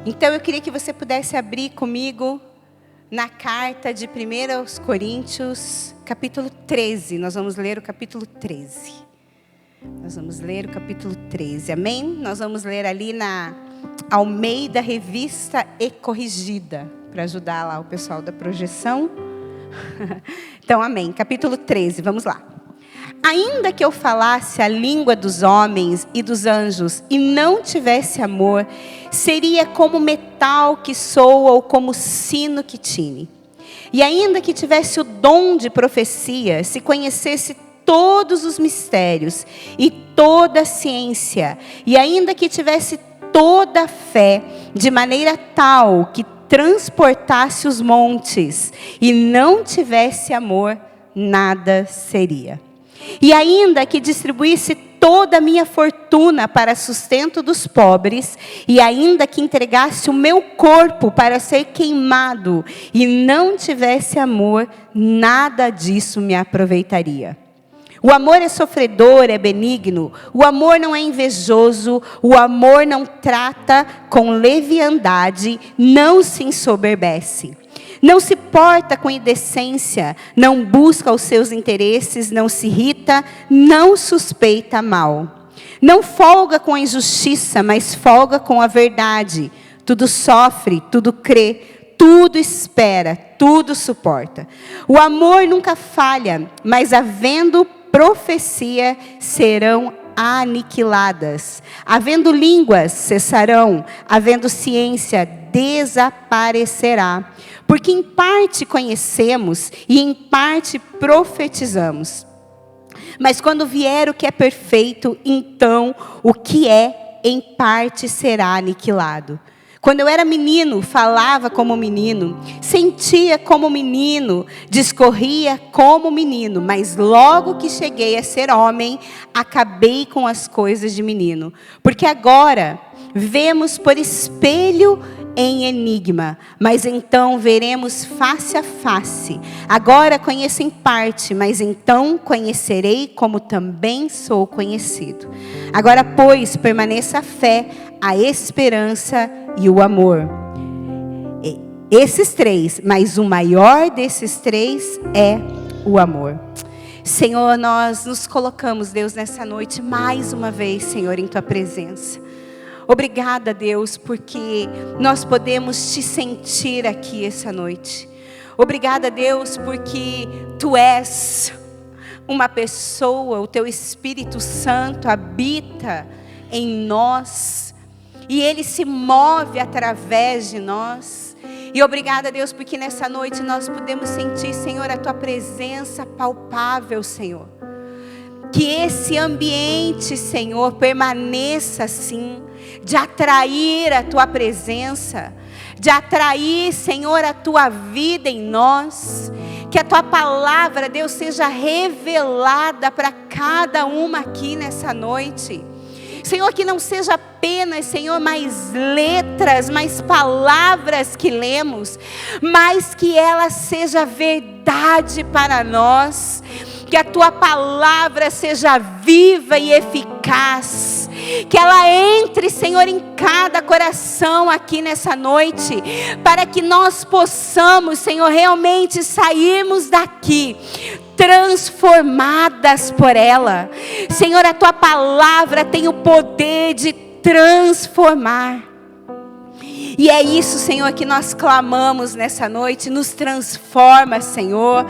Então eu queria que você pudesse abrir comigo na carta de 1 Coríntios, capítulo 13. Nós vamos ler o capítulo 13. Nós vamos ler o capítulo 13, amém? Nós vamos ler ali na Almeida Revista e Corrigida, para ajudar lá o pessoal da projeção. Então, amém. Capítulo 13, vamos lá. Ainda que eu falasse a língua dos homens e dos anjos e não tivesse amor, seria como metal que soa ou como sino que tine. E ainda que tivesse o dom de profecia, se conhecesse todos os mistérios e toda a ciência, e ainda que tivesse toda a fé, de maneira tal que transportasse os montes, e não tivesse amor, nada seria. E ainda que distribuísse toda a minha fortuna para sustento dos pobres, e ainda que entregasse o meu corpo para ser queimado, e não tivesse amor, nada disso me aproveitaria. O amor é sofredor, é benigno, o amor não é invejoso, o amor não trata com leviandade, não se ensoberbece. Não se porta com indecência, não busca os seus interesses, não se irrita, não suspeita mal. Não folga com a injustiça, mas folga com a verdade. Tudo sofre, tudo crê, tudo espera, tudo suporta. O amor nunca falha, mas havendo profecia, serão aniquiladas. Havendo línguas, cessarão. Havendo ciência, desaparecerá. Porque em parte conhecemos e em parte profetizamos. Mas quando vier o que é perfeito, então o que é em parte será aniquilado. Quando eu era menino, falava como menino, sentia como menino, discorria como menino, mas logo que cheguei a ser homem, acabei com as coisas de menino. Porque agora vemos por espelho em enigma, mas então veremos face a face. Agora conheço em parte, mas então conhecerei como também sou conhecido. Agora, pois, permaneça a fé, a esperança e o amor. Esses três, mas o maior desses três é o amor. Senhor, nós nos colocamos, Deus, nessa noite, mais uma vez, Senhor, em Tua presença. Obrigada, Deus, porque nós podemos Te sentir aqui essa noite. Obrigada, Deus, porque Tu és uma pessoa, o Teu Espírito Santo habita em nós. E Ele se move através de nós. E obrigada, Deus, porque nessa noite nós podemos sentir, Senhor, a Tua presença palpável, Senhor. Que esse ambiente, Senhor, permaneça assim, de atrair a Tua presença, de atrair, Senhor, a Tua vida em nós. Que a Tua palavra, Deus, seja revelada para cada uma aqui nessa noite. Senhor, que não seja apenas, Senhor, mais letras, mais palavras que lemos, mas que ela seja verdade para nós. Que a Tua palavra seja viva e eficaz. Que ela entre, Senhor, em cada coração aqui nessa noite. Para que nós possamos, Senhor, realmente sairmos daqui transformadas por ela. Senhor, a Tua palavra tem o poder de transformar. E é isso, Senhor, que nós clamamos nessa noite. Nos transforma, Senhor.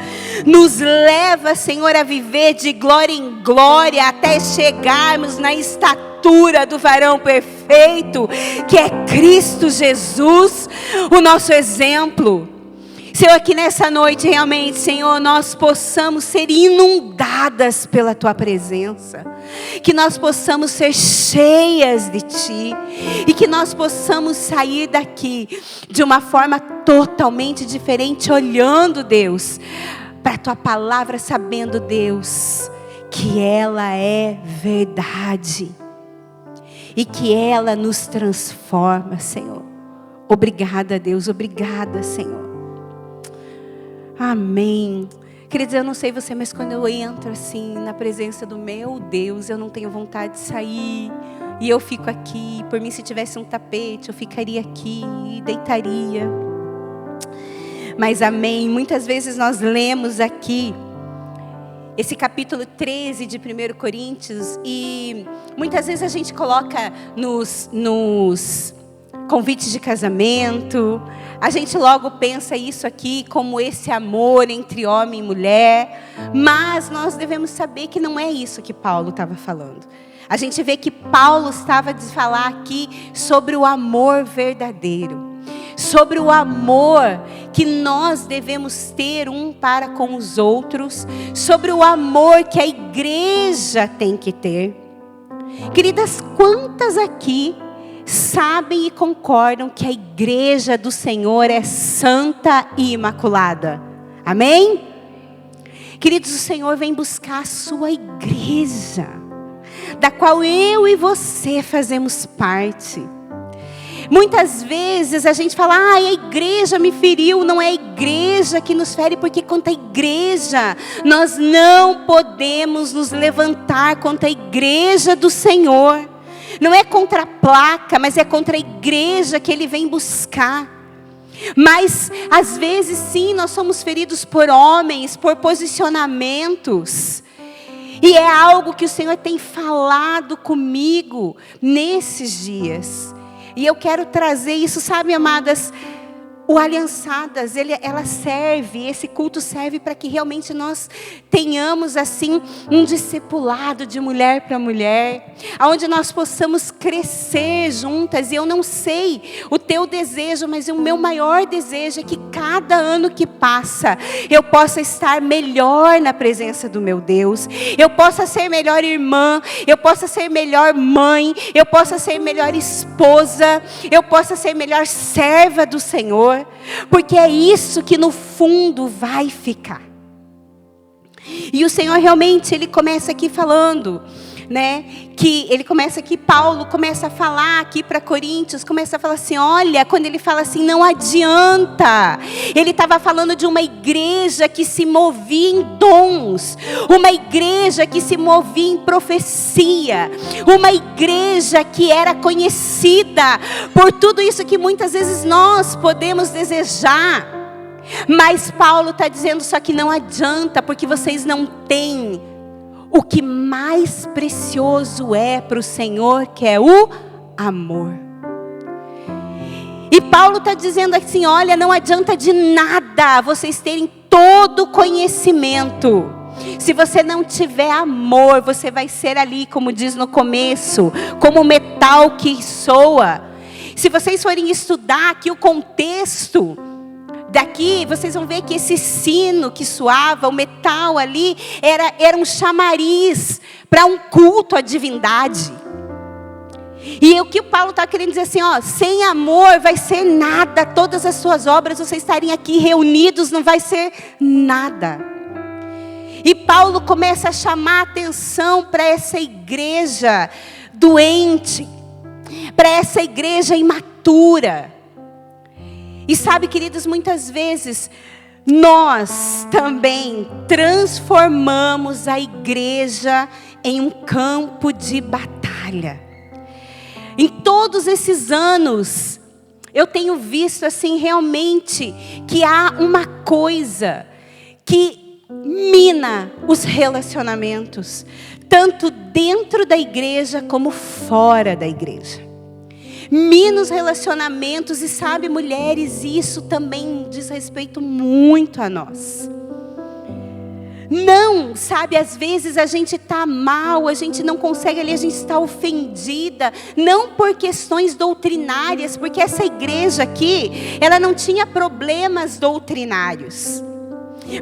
Nos leva, Senhor, a viver de glória em glória até chegarmos na estatura do varão perfeito, que é Cristo Jesus, o nosso exemplo. Senhor, que nessa noite realmente, Senhor, nós possamos ser inundadas pela Tua presença. Que nós possamos ser cheias de Ti. E que nós possamos sair daqui de uma forma totalmente diferente, olhando, Deus, para a Tua palavra, sabendo, Deus, que ela é verdade. E que ela nos transforma, Senhor. Obrigada, Deus, obrigada, Senhor. Amém. Queridos, eu não sei você, mas quando eu entro assim na presença do meu Deus, eu não tenho vontade de sair. e eu fico aqui. Por mim, se tivesse um tapete, eu ficaria aqui e deitaria. Mas amém, muitas vezes nós lemos aqui esse capítulo 13 de 1 Coríntios, e muitas vezes a gente coloca nos convites de casamento, a gente logo pensa isso aqui como esse amor entre homem e mulher, mas nós devemos saber que não é isso que Paulo estava falando. A gente vê que Paulo estava a falar aqui sobre o amor verdadeiro, sobre o amor que nós devemos ter um para com os outros, sobre o amor que a igreja tem que ter. Queridas, quantas aqui sabem e concordam que a igreja do Senhor é santa e imaculada? Amém? Queridos, o Senhor vem buscar a sua igreja, da qual eu e você fazemos parte. Muitas vezes a gente fala, a igreja me feriu. Não é a igreja que nos fere, porque contra a igreja nós não podemos nos levantar contra a igreja do Senhor. Não é contra a placa, mas é contra a igreja que Ele vem buscar. Mas às vezes sim, nós somos feridos por homens, por posicionamentos. E é algo que o Senhor tem falado comigo nesses dias. E eu quero trazer isso, sabe, amadas? O Aliançadas, ela serve, esse culto serve para que realmente nós tenhamos assim um discipulado de mulher para mulher, onde nós possamos crescer juntas. E eu não sei o teu desejo, mas o meu maior desejo é que cada ano que passa eu possa estar melhor na presença do meu Deus, eu possa ser melhor irmã, eu possa ser melhor mãe, eu possa ser melhor esposa, eu possa ser melhor serva do Senhor. Porque é isso que no fundo vai ficar. E o Senhor realmente, Ele começa aqui falando, né? Que Ele começa aqui, Paulo começa a falar aqui para Coríntios, começa a falar assim, olha, quando ele fala assim, não adianta. Ele estava falando de uma igreja que se movia em dons, uma igreja que se movia em profecia, uma igreja que era conhecida por tudo isso que muitas vezes nós podemos desejar. Mas Paulo está dizendo, só que não adianta, porque vocês não têm o que mais precioso é para o Senhor, que é o amor. E Paulo está dizendo assim, olha, não adianta de nada vocês terem todo o conhecimento. Se você não tiver amor, você vai ser ali, como diz no começo, como metal que soa. Se vocês forem estudar aqui o contexto daqui, vocês vão ver que esse sino que soava, o metal ali, era um chamariz para um culto à divindade. E o que o Paulo está querendo dizer assim, ó, sem amor vai ser nada, todas as suas obras, vocês estarem aqui reunidos, não vai ser nada. E Paulo começa a chamar a atenção para essa igreja doente, para essa igreja imatura. E sabe, queridos, muitas vezes nós também transformamos a igreja em um campo de batalha. Em todos esses anos, eu tenho visto assim realmente que há uma coisa que mina os relacionamentos, tanto dentro da igreja como fora da igreja. Mina os relacionamentos, e sabe, mulheres, isso também diz respeito muito a nós. Não, sabe, às vezes a gente está mal, a gente não consegue ali, a gente está ofendida, não por questões doutrinárias, porque essa igreja aqui, ela não tinha problemas doutrinários,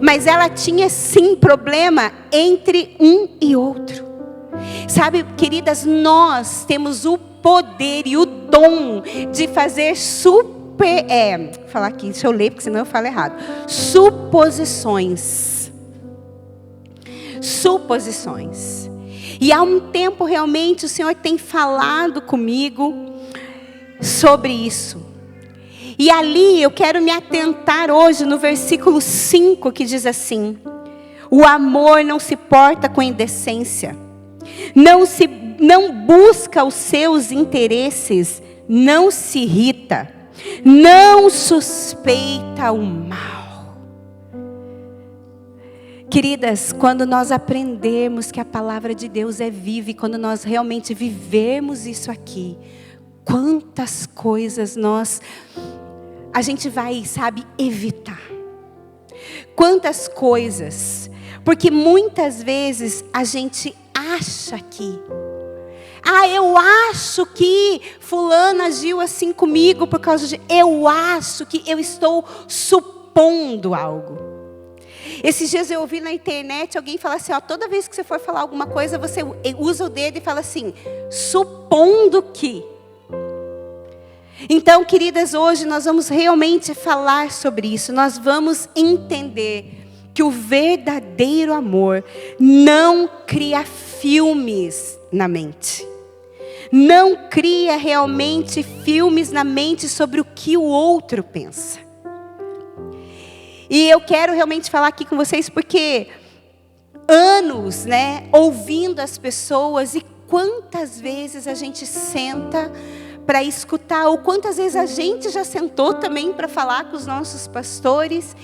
mas ela tinha sim problema entre um e outro. Sabe, queridas, nós temos o poder e o dom de fazer falar aqui, deixa eu ler, porque senão eu falo errado. Suposições. E há um tempo realmente o Senhor tem falado comigo sobre isso. E ali eu quero me atentar hoje no versículo 5, que diz assim: o amor não se porta com indecência, não se não busca os seus interesses, não se irrita, não suspeita o mal. Queridas, quando nós aprendemos que a palavra de Deus é viva e quando nós realmente vivermos isso aqui, quantas coisas a gente vai, evitar. Quantas coisas, porque muitas vezes a gente acha que, eu acho que fulano agiu assim comigo por causa de, eu acho que eu estou supondo algo. Esses dias eu ouvi na internet alguém falar assim, toda vez que você for falar alguma coisa, você usa o dedo e fala assim, supondo que. Então, queridas, hoje nós vamos realmente falar sobre isso. Nós vamos entender que o verdadeiro amor não cria filmes na mente. Não cria realmente filmes na mente sobre o que o outro pensa. E eu quero realmente falar aqui com vocês porque anos, ouvindo as pessoas e quantas vezes a gente senta para escutar, ou quantas vezes a gente já sentou também para falar com os nossos pastores,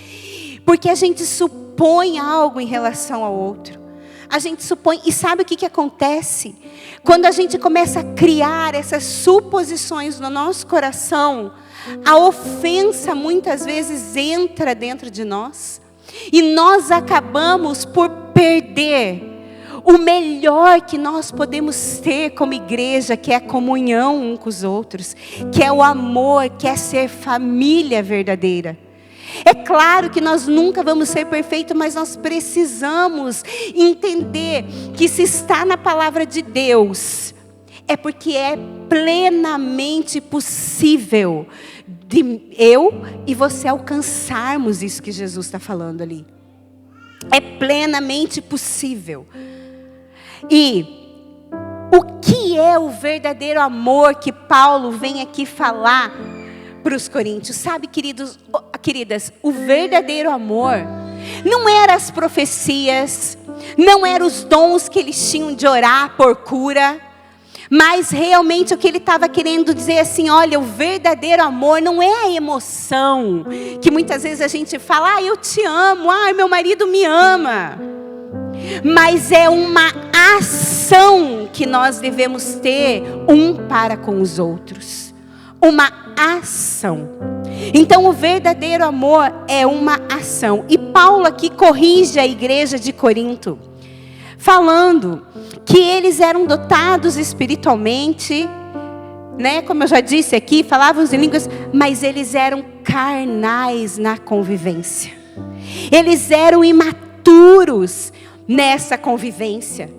porque a gente supõe algo em relação ao outro. A gente supõe, e sabe o que acontece? Quando a gente começa a criar essas suposições no nosso coração, a ofensa muitas vezes entra dentro de nós, e nós acabamos por perder o melhor que nós podemos ter como igreja, que é a comunhão um com os outros, que é o amor, que é ser família verdadeira. É claro que nós nunca vamos ser perfeitos, mas nós precisamos entender que se está na palavra de Deus, é porque é plenamente possível de eu e você alcançarmos isso que Jesus está falando ali. É plenamente possível. E o que é o verdadeiro amor que Paulo vem aqui falar para os coríntios? Sabe, queridas, o verdadeiro amor não eram as profecias, não eram os dons que eles tinham de orar por cura, mas realmente o que ele estava querendo dizer assim, olha, o verdadeiro amor não é a emoção, que muitas vezes a gente fala, eu te amo, meu marido me ama. Mas é uma ação que nós devemos ter um para com os outros. Uma ação. Então o verdadeiro amor é uma ação. E Paulo aqui corrige a igreja de Corinto, falando que eles eram dotados espiritualmente, como eu já disse aqui, falavam em línguas, mas eles eram carnais na convivência. Eles eram imaturos nessa convivência.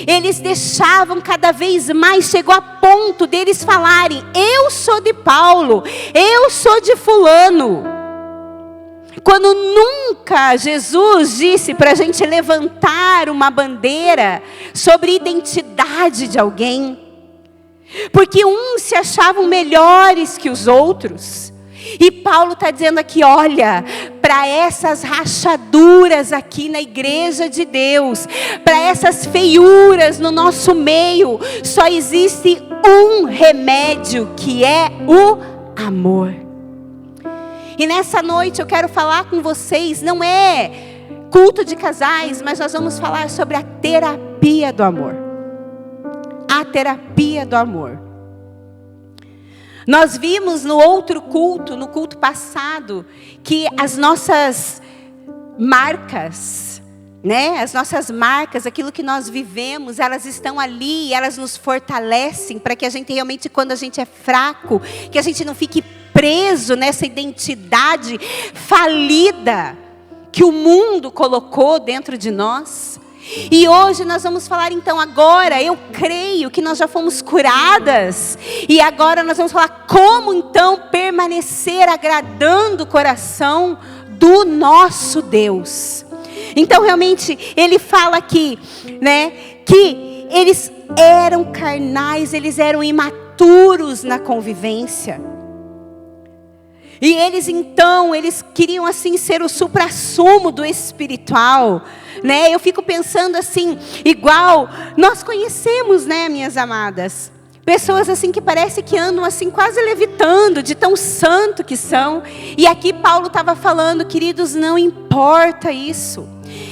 Eles deixavam cada vez mais, chegou a ponto deles falarem, eu sou de Paulo, eu sou de fulano. Quando nunca Jesus disse para a gente levantar uma bandeira sobre identidade de alguém. Porque uns se achavam melhores que os outros. E Paulo está dizendo aqui, olha, para essas rachaduras aqui na igreja de Deus, para essas feiuras no nosso meio, só existe um remédio, que é o amor. E nessa noite eu quero falar com vocês, não é culto de casais, mas nós vamos falar sobre a terapia do amor. A terapia do amor. Nós vimos no outro culto, no culto passado, que as nossas marcas, as nossas marcas, aquilo que nós vivemos, elas estão ali e elas nos fortalecem para que a gente realmente, quando a gente é fraco, que a gente não fique preso nessa identidade falida que o mundo colocou dentro de nós. E hoje nós vamos falar então, agora eu creio que nós já fomos curadas, e agora nós vamos falar como então permanecer agradando o coração do nosso Deus. Então realmente ele fala aqui, que eles eram carnais, eles eram imaturos na convivência. E eles então, eles queriam assim ser o suprassumo do espiritual, né? Eu fico pensando assim, igual nós conhecemos, né, minhas amadas? Pessoas assim que parece que andam assim quase levitando de tão santo que são. E aqui Paulo estava falando, queridos, não importa isso.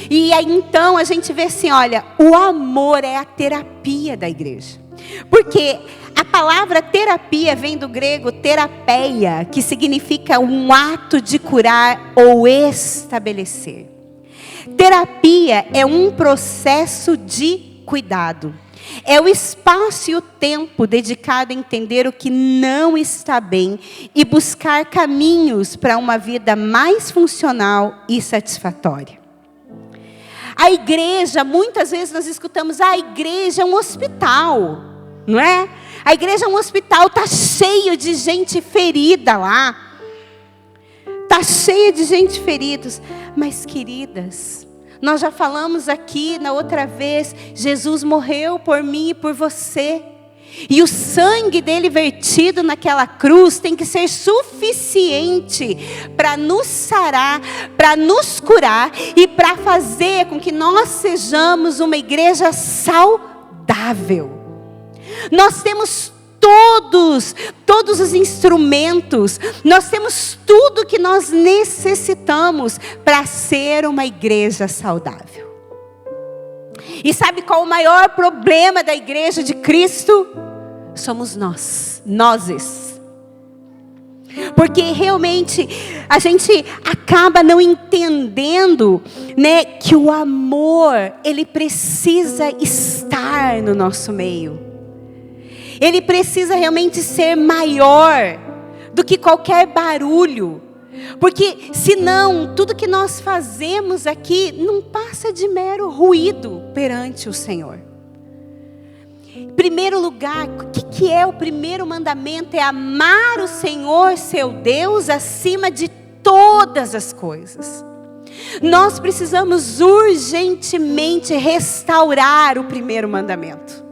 E aí então a gente vê assim, olha, o amor é a terapia da igreja. Porque a palavra terapia vem do grego terapeia, que significa um ato de curar ou estabelecer. Terapia é um processo de cuidado. É o espaço e o tempo dedicado a entender o que não está bem e buscar caminhos para uma vida mais funcional e satisfatória. A igreja, muitas vezes nós escutamos, a igreja é um hospital, não é? A igreja é um hospital, está cheio de gente ferida lá. Está cheia de gente ferida. Mas queridas, nós já falamos aqui na outra vez, Jesus morreu por mim e por você. E o sangue dele vertido naquela cruz tem que ser suficiente para nos sarar, para nos curar e para fazer com que nós sejamos uma igreja saudável. Nós temos todos os instrumentos, nós temos tudo que nós necessitamos para ser uma igreja saudável. E sabe qual o maior problema da igreja de Cristo? Somos nós. Porque realmente a gente acaba não entendendo, né, que o amor, ele precisa estar no nosso meio. Ele precisa realmente ser maior do que qualquer barulho. Porque senão, tudo que nós fazemos aqui não passa de mero ruído perante o Senhor. Em primeiro lugar, o que é o primeiro mandamento? É amar o Senhor, seu Deus, acima de todas as coisas. Nós precisamos urgentemente restaurar o primeiro mandamento,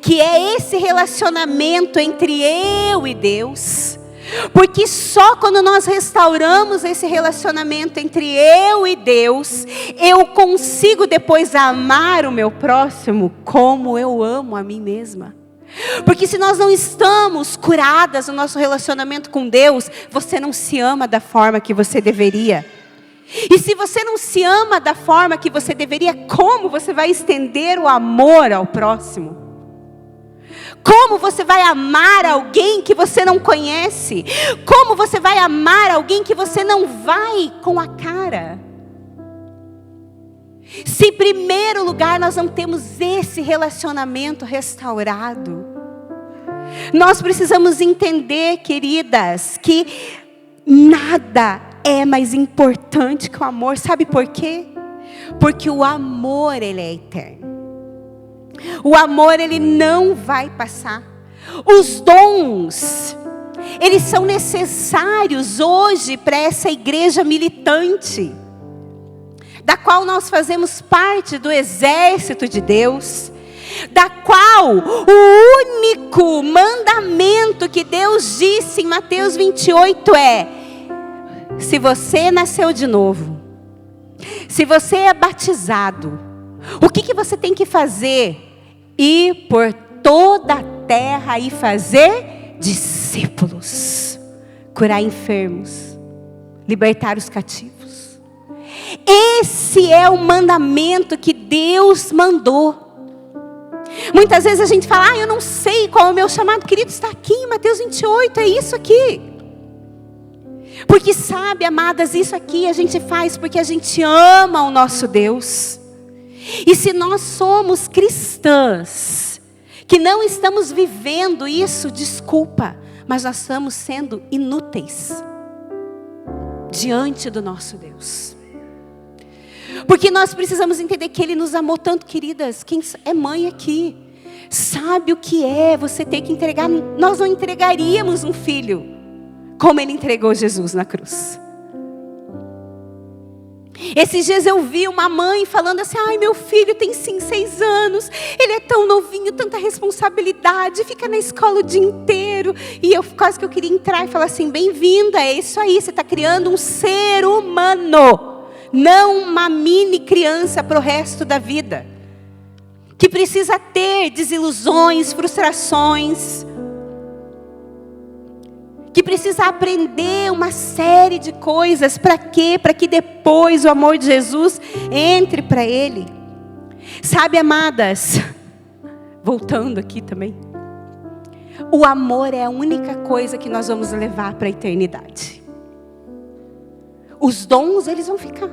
que é esse relacionamento entre eu e Deus. Porque só quando nós restauramos esse relacionamento entre eu e Deus, eu consigo depois amar o meu próximo como eu amo a mim mesma. Porque se nós não estamos curadas no nosso relacionamento com Deus, você não se ama da forma que você deveria. E se você não se ama da forma que você deveria, como você vai estender o amor ao próximo? Como você vai amar alguém que você não conhece? Como você vai amar alguém que você não vai com a cara? Se em primeiro lugar nós não temos esse relacionamento restaurado, nós precisamos entender, queridas, que nada é mais importante que o amor. Sabe por quê? Porque o amor, ele é eterno. O amor, ele não vai passar. Os dons, eles são necessários hoje para essa igreja militante, da qual nós fazemos parte do exército de Deus, da qual o único mandamento que Deus disse em Mateus 28 é: se você nasceu de novo, se você é batizado, o que você tem que fazer? Ir por toda a terra e fazer discípulos, curar enfermos, libertar os cativos. Esse é o mandamento que Deus mandou. Muitas vezes a gente fala, eu não sei qual é o meu chamado. Querido, está aqui em Mateus 28, é isso aqui. Porque sabe, amadas, isso aqui a gente faz porque a gente ama o nosso Deus. E se nós somos cristãs, que não estamos vivendo isso, desculpa, mas nós estamos sendo inúteis diante do nosso Deus. Porque nós precisamos entender que Ele nos amou tanto, queridas. Quem é mãe aqui sabe o que é você ter que entregar. Nós não entregaríamos um filho como Ele entregou Jesus na cruz. Esses dias eu vi uma mãe falando assim, meu filho tem 6 anos, ele é tão novinho, tanta responsabilidade, fica na escola o dia inteiro. cheiro. E quase que eu queria entrar e falar assim, bem-vinda, é isso aí, você está criando um ser humano, não uma mini criança para o resto da vida, que precisa ter desilusões, frustrações, que precisa aprender uma série de coisas. Para quê? Para que depois o amor de Jesus entre para ele. Sabe, amadas, voltando aqui também, o amor é a única coisa que nós vamos levar para a eternidade. Os dons, eles vão ficar.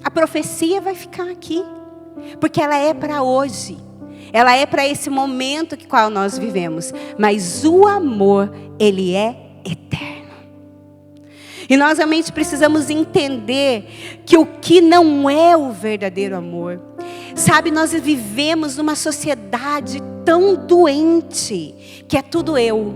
A profecia vai ficar aqui, porque ela é para hoje. Ela é para esse momento que qual nós vivemos. Mas o amor, ele é eterno. E nós realmente precisamos entender que o que não é o verdadeiro amor. Sabe, nós vivemos numa sociedade tão doente, que é tudo eu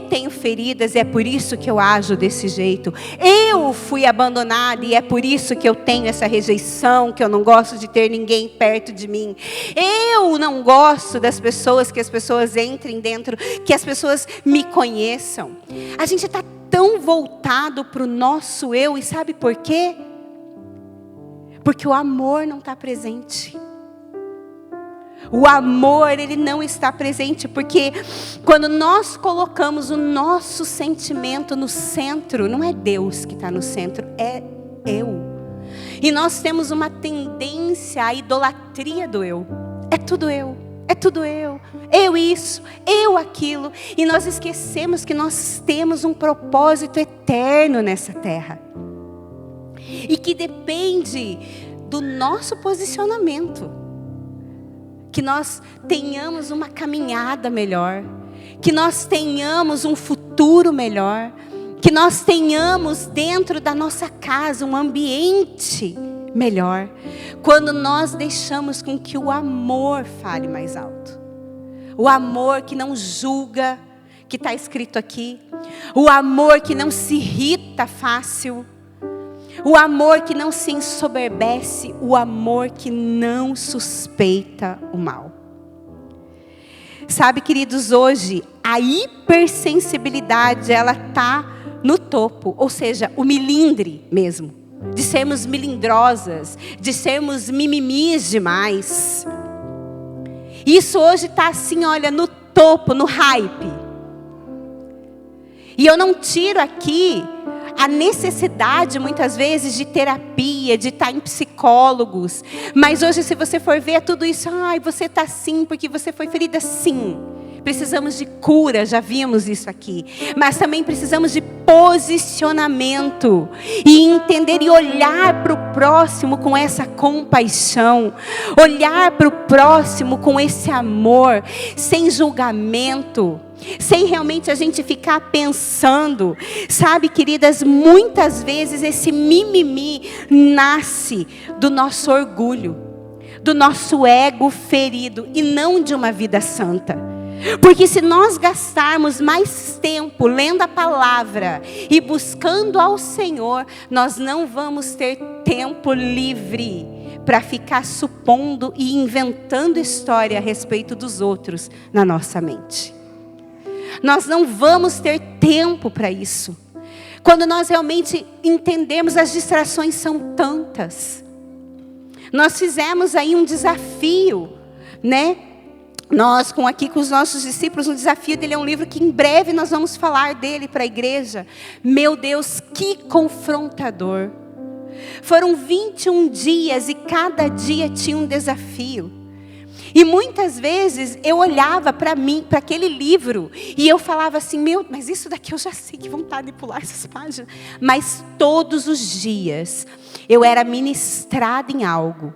tenho feridas e é por isso que eu ajo desse jeito. Eu fui abandonada e é por isso que eu tenho essa rejeição, que eu não gosto de ter ninguém perto de mim. Eu não gosto das pessoas, que as pessoas entrem dentro, que as pessoas me conheçam. A gente está tão voltado para o nosso eu, e sabe por quê? Porque o amor não está presente. O amor, ele não está presente, porque quando nós colocamos o nosso sentimento no centro, não é Deus que está no centro, é eu. E nós temos uma tendência à idolatria do eu. É tudo eu, é tudo eu. Eu isso, eu aquilo. E nós esquecemos que nós temos um propósito eterno nessa terra. E que depende do nosso posicionamento. Que nós tenhamos uma caminhada melhor, que nós tenhamos um futuro melhor, que nós tenhamos dentro da nossa casa um ambiente melhor, quando nós deixamos com que o amor fale mais alto. O amor que não julga, que está escrito aqui, o amor que não se irrita fácil, o amor que não se ensoberbece, o amor que não suspeita o mal. Sabe, queridos, hoje a hipersensibilidade, ela está no topo, ou seja, o milindre mesmo, de sermos milindrosas, de sermos mimimis demais. Isso hoje está assim, olha, no topo, no hype. E eu não tiro aqui a necessidade, muitas vezes, de terapia, de estar em psicólogos. Mas hoje, se você for ver tudo isso, você está assim porque você foi ferida, sim. Precisamos de cura, já vimos isso aqui. Mas também precisamos de posicionamento. E entender e olhar para o próximo com essa compaixão. Olhar para o próximo com esse amor, sem julgamento. Sem realmente a gente ficar pensando. Sabe, queridas, muitas vezes esse mimimi nasce do nosso orgulho, do nosso ego ferido, e não de uma vida santa. Porque se nós gastarmos mais tempo lendo a palavra e buscando ao Senhor, nós não vamos ter tempo livre para ficar supondo e inventando história a respeito dos outros na nossa mente. Nós não vamos ter tempo para isso. Quando nós realmente entendemos, as distrações são tantas. Nós fizemos aí um desafio, né? Nós aqui com os nossos discípulos, um desafio dele é um livro que em breve nós vamos falar dele para a igreja. Meu Deus, que confrontador. Foram 21 dias e cada dia tinha um desafio. E muitas vezes eu olhava para mim, para aquele livro, e eu falava assim, mas isso daqui eu já sei, que vontade de pular essas páginas. Mas todos os dias eu era ministrada em algo,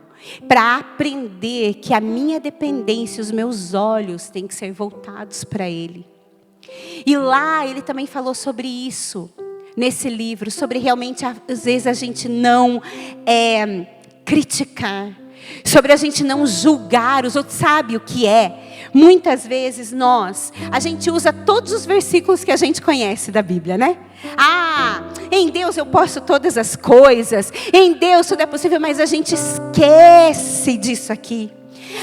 para aprender que a minha dependência, os meus olhos têm que ser voltados para Ele. E lá ele também falou sobre isso, nesse livro, sobre realmente, às vezes a gente não criticar, sobre a gente não julgar os outros. Sabe o que é? Muitas vezes a gente usa todos os versículos que a gente conhece da Bíblia, né? Em Deus eu posso todas as coisas, em Deus tudo é possível, mas a gente esquece disso aqui.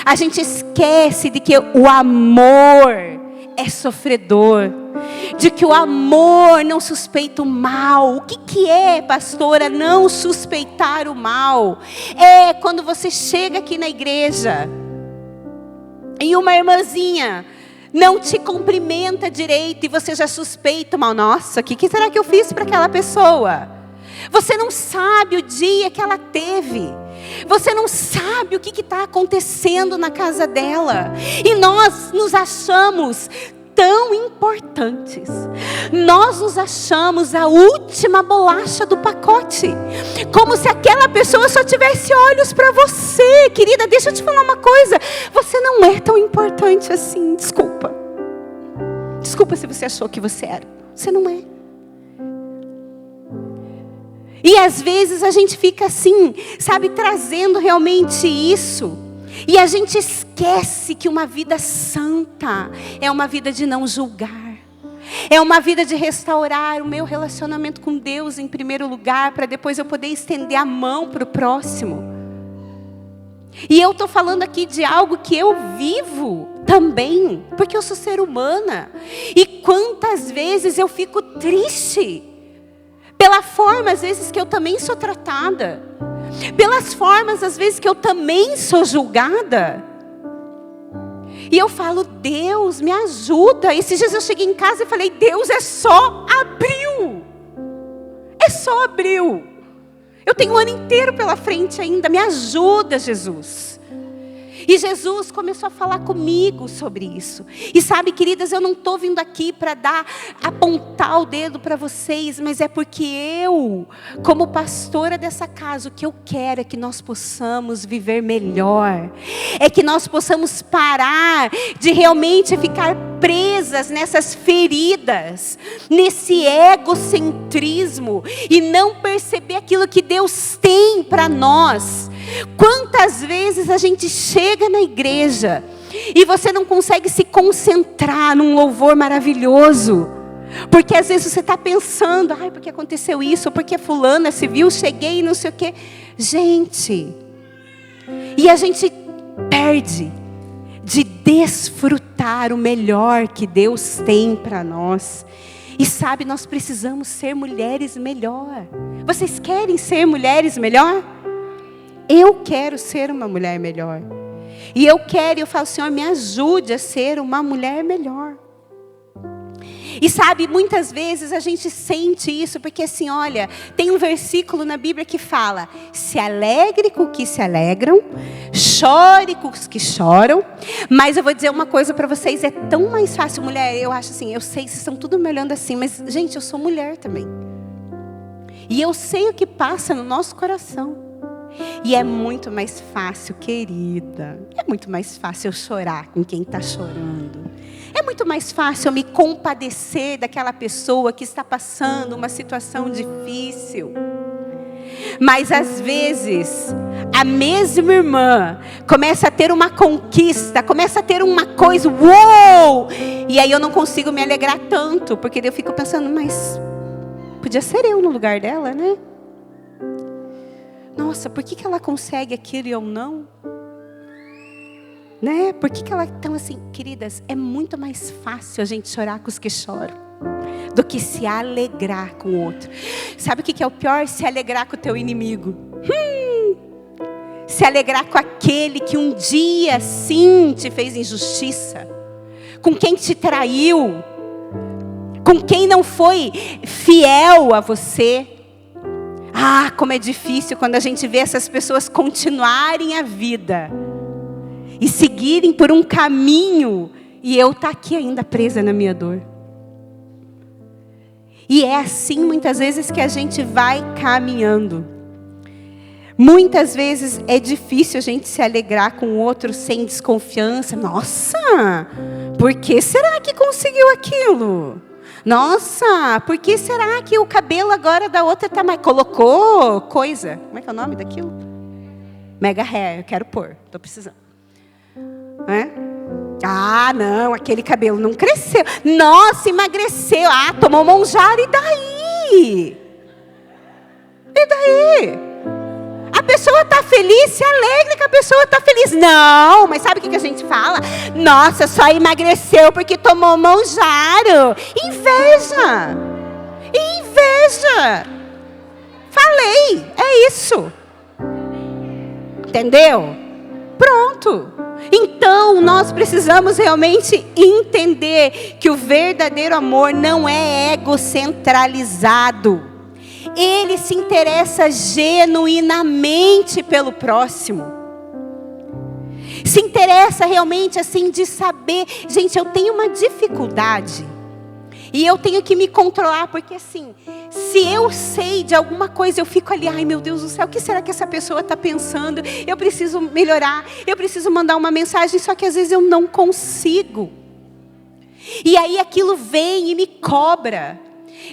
A gente esquece de que o amor é sofredor, de que o amor não suspeita o mal. O que é, pastora, não suspeitar o mal? É quando você chega aqui na igreja e uma irmãzinha não te cumprimenta direito e você já suspeita o mal. Nossa, o que será que eu fiz para aquela pessoa? Você não sabe o dia que ela teve. Você não sabe o que está acontecendo na casa dela. E nós nos achamos tão importantes. Nós nos achamos a última bolacha do pacote. Como se aquela pessoa só tivesse olhos para você. Querida, deixa eu te falar uma coisa. Você não é tão importante assim. Desculpa. Desculpa se você achou que você era. Você não é. E às vezes a gente fica assim, sabe, trazendo realmente isso. E a gente esquece que uma vida santa é uma vida de não julgar. É uma vida de restaurar o meu relacionamento com Deus em primeiro lugar, para depois eu poder estender a mão para o próximo. E eu estou falando aqui de algo que eu vivo também, porque eu sou ser humana. E quantas vezes eu fico triste pela forma, às vezes, que eu também sou tratada. Pelas formas, às vezes, que eu também sou julgada. E eu falo, Deus, me ajuda. Esses dias eu cheguei em casa e falei, Deus, é só abril. É só abril. Eu tenho um ano inteiro pela frente ainda. Me ajuda, Jesus. E Jesus começou a falar comigo sobre isso. E sabe, queridas, eu não estou vindo aqui para apontar o dedo para vocês, mas é porque eu, como pastora dessa casa, o que eu quero é que nós possamos viver melhor. É que nós possamos parar de realmente ficar presas nessas feridas, nesse egocentrismo, e não perceber aquilo que Deus tem para nós. Quantas vezes a gente chega na igreja e você não consegue se concentrar num louvor maravilhoso, porque às vezes você está pensando, ai, porque aconteceu isso, ou porque fulana se viu, cheguei e não sei o quê. Gente, e a gente perde de desfrutar o melhor que Deus tem para nós. E sabe, nós precisamos ser mulheres melhor. Vocês querem ser mulheres melhor? Eu quero ser uma mulher melhor. E eu falo, Senhor, me ajude a ser uma mulher melhor. E sabe, muitas vezes a gente sente isso, porque assim, olha, tem um versículo na Bíblia que fala, se alegre com os que se alegram, chore com os que choram. Mas eu vou dizer uma coisa para vocês, é tão mais fácil, mulher, eu acho assim, eu sei que vocês estão tudo me olhando assim, mas gente, eu sou mulher também. E eu sei o que passa no nosso coração. E é muito mais fácil, querida, é muito mais fácil eu chorar com quem está chorando. É muito mais fácil eu me compadecer daquela pessoa que está passando uma situação difícil. Mas às vezes, a mesma irmã começa a ter uma conquista, começa a ter uma coisa, uou! E aí eu não consigo me alegrar tanto, porque eu fico pensando, mas podia ser eu no lugar dela, né? Nossa, por que ela consegue aquilo e eu não? Né? Por que ela... Então assim, queridas, é muito mais fácil a gente chorar com os que choram do que se alegrar com o outro. Sabe o que é o pior? Se alegrar com o teu inimigo. Se alegrar com aquele que um dia sim te fez injustiça, com quem te traiu, com quem não foi fiel a você. Ah, como é difícil quando a gente vê essas pessoas continuarem a vida e seguirem por um caminho e eu estar aqui ainda presa na minha dor. E é assim muitas vezes que a gente vai caminhando. Muitas vezes é difícil a gente se alegrar com o outro sem desconfiança. Nossa, por que será que conseguiu aquilo? Nossa, por que será que o cabelo agora da outra está mais... Colocou coisa. Como é que é o nome daquilo? Mega hair, eu quero pôr, estou precisando. É? Ah, não, aquele cabelo não cresceu. Nossa, emagreceu. Ah, tomou monjara, e daí? E daí? A pessoa está feliz, se alegre que a pessoa está feliz. Não, mas sabe o que a gente fala? Nossa, só emagreceu porque tomou Monjaro. Inveja. Inveja. Falei, é isso. Entendeu? Pronto. Então, nós precisamos realmente entender que o verdadeiro amor não é egocentralizado. Ele se interessa genuinamente pelo próximo. Se interessa realmente assim de saber, gente, eu tenho uma dificuldade. E eu tenho que me controlar, porque assim, se eu sei de alguma coisa, eu fico ali, ai meu Deus do céu, o que será que essa pessoa está pensando? Eu preciso melhorar, eu preciso mandar uma mensagem, só que às vezes eu não consigo. E aí aquilo vem e me cobra.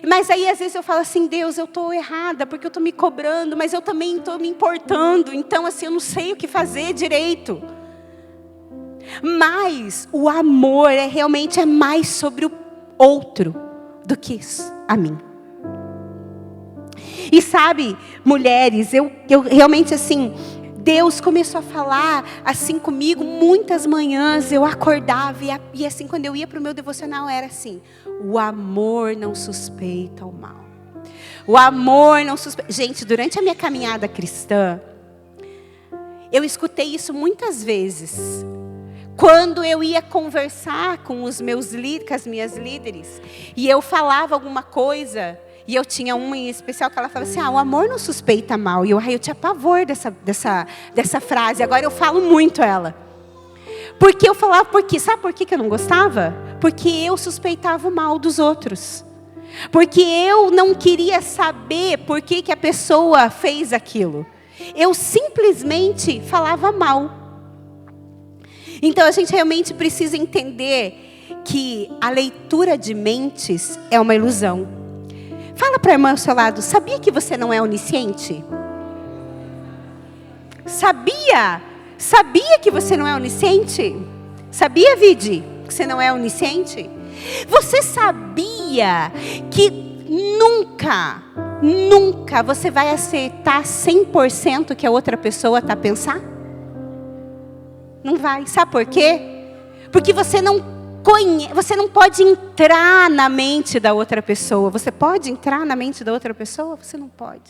Mas aí às vezes eu falo assim, Deus, eu estou errada, porque eu estou me cobrando, mas eu também estou me importando, então assim, eu não sei o que fazer direito. Mas o amor realmente é mais sobre o outro do que isso, a mim. E sabe, mulheres, eu realmente assim, Deus começou a falar assim comigo muitas manhãs, eu acordava e assim quando eu ia para o meu devocional era assim, o amor não suspeita o mal. O amor não suspeita. Gente, durante a minha caminhada cristã, eu escutei isso muitas vezes. Quando eu ia conversar com os meus com as minhas líderes, e eu falava alguma coisa, e eu tinha uma em especial que ela falava assim, o amor não suspeita mal. E eu tinha pavor dessa frase, agora eu falo muito ela. Porque eu falava, sabe por que eu não gostava? Porque eu suspeitava o mal dos outros. Porque eu não queria saber por que a pessoa fez aquilo. Eu simplesmente falava mal. Então a gente realmente precisa entender que a leitura de mentes é uma ilusão. Fala para a irmã ao seu lado, sabia que você não é onisciente? Sabia? Sabia que você não é onisciente? Sabia, Vidi, que você não é onisciente? Você sabia que nunca você vai acertar 100% que a outra pessoa está pensando? Não vai. Sabe por quê? Porque você não pode entrar na mente da outra pessoa. Você pode entrar na mente da outra pessoa? Você não pode.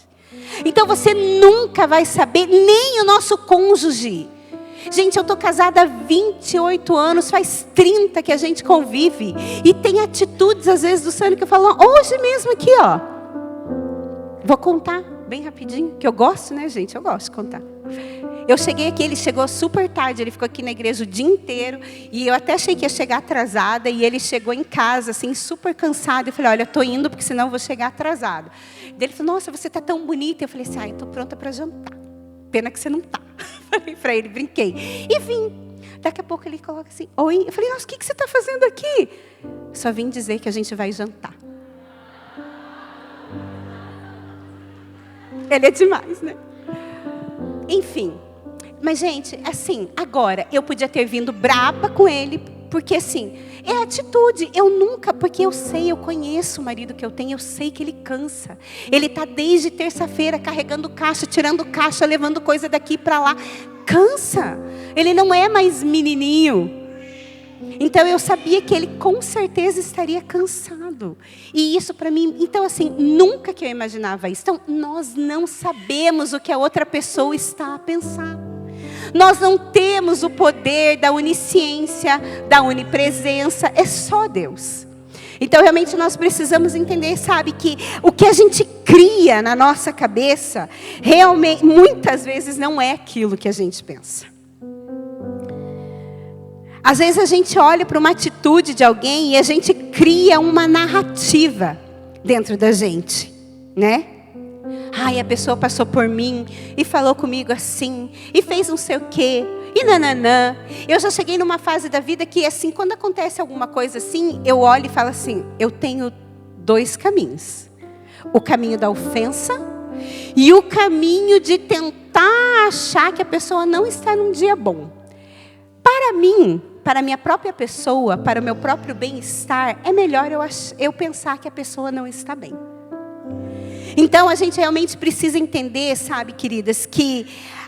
Então você nunca vai saber, nem o nosso cônjuge. Gente, eu estou casada há 28 anos, faz 30 que a gente convive. E tem atitudes às vezes do Sânia que eu falo, hoje mesmo aqui, ó. Vou contar bem rapidinho, que eu gosto, né, gente? Eu gosto de contar. Eu cheguei aqui, ele chegou super tarde, ele ficou aqui na igreja o dia inteiro, e eu até achei que ia chegar atrasada, e ele chegou em casa, assim, super cansado, eu falei, olha, eu estou indo, porque senão eu vou chegar atrasado. Ele falou, nossa, você está tão bonita, eu falei assim, eu estou pronta para jantar, pena que você não está. Falei para ele, brinquei, e vim. Daqui a pouco ele coloca assim, oi, eu falei, nossa, o que você está fazendo aqui? Só vim dizer que a gente vai jantar. Ele é demais, né? Enfim. Mas, gente, assim, agora, eu podia ter vindo braba com ele, porque, assim, é atitude. Eu nunca, porque eu sei, eu conheço o marido que eu tenho, eu sei que ele cansa. Ele está desde terça-feira carregando caixa, tirando caixa, levando coisa daqui para lá. Cansa. Ele não é mais menininho. Então, eu sabia que ele, com certeza, estaria cansado. E isso para mim, então assim, nunca que eu imaginava isso. Então, nós não sabemos o que a outra pessoa está a pensar. Nós não temos o poder da onisciência, da onipresença, é só Deus. Então realmente nós precisamos entender, sabe, que o que a gente cria na nossa cabeça, realmente, muitas vezes não é aquilo que a gente pensa. Às vezes a gente olha para uma atitude de alguém e a gente cria uma narrativa dentro da gente, né? Ai, a pessoa passou por mim e falou comigo assim, e fez não sei o quê, e nananã. Eu já cheguei numa fase da vida que, assim, quando acontece alguma coisa assim, eu olho e falo assim, eu tenho 2 caminhos. O caminho da ofensa e o caminho de tentar achar que a pessoa não está num dia bom. Para mim, para a minha própria pessoa, para o meu próprio bem-estar, é melhor eu pensar que a pessoa não está bem. Então a gente realmente precisa entender, sabe, queridas, que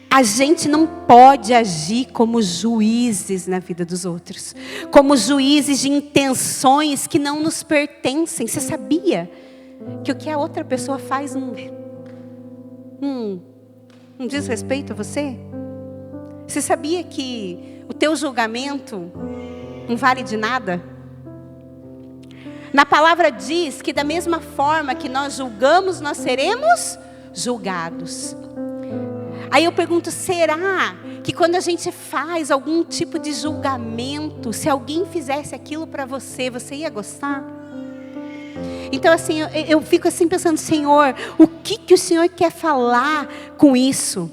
a gente não pode agir como juízes na vida dos outros, como juízes de intenções que não nos pertencem. Você sabia que o que a outra pessoa faz não diz respeito a você? Você sabia que o teu julgamento não vale de nada? Na palavra diz que da mesma forma que nós julgamos, nós seremos julgados. Aí eu pergunto, será que quando a gente faz algum tipo de julgamento, se alguém fizesse aquilo para você, você ia gostar? Então assim, eu fico assim pensando, Senhor, o que o Senhor quer falar com isso?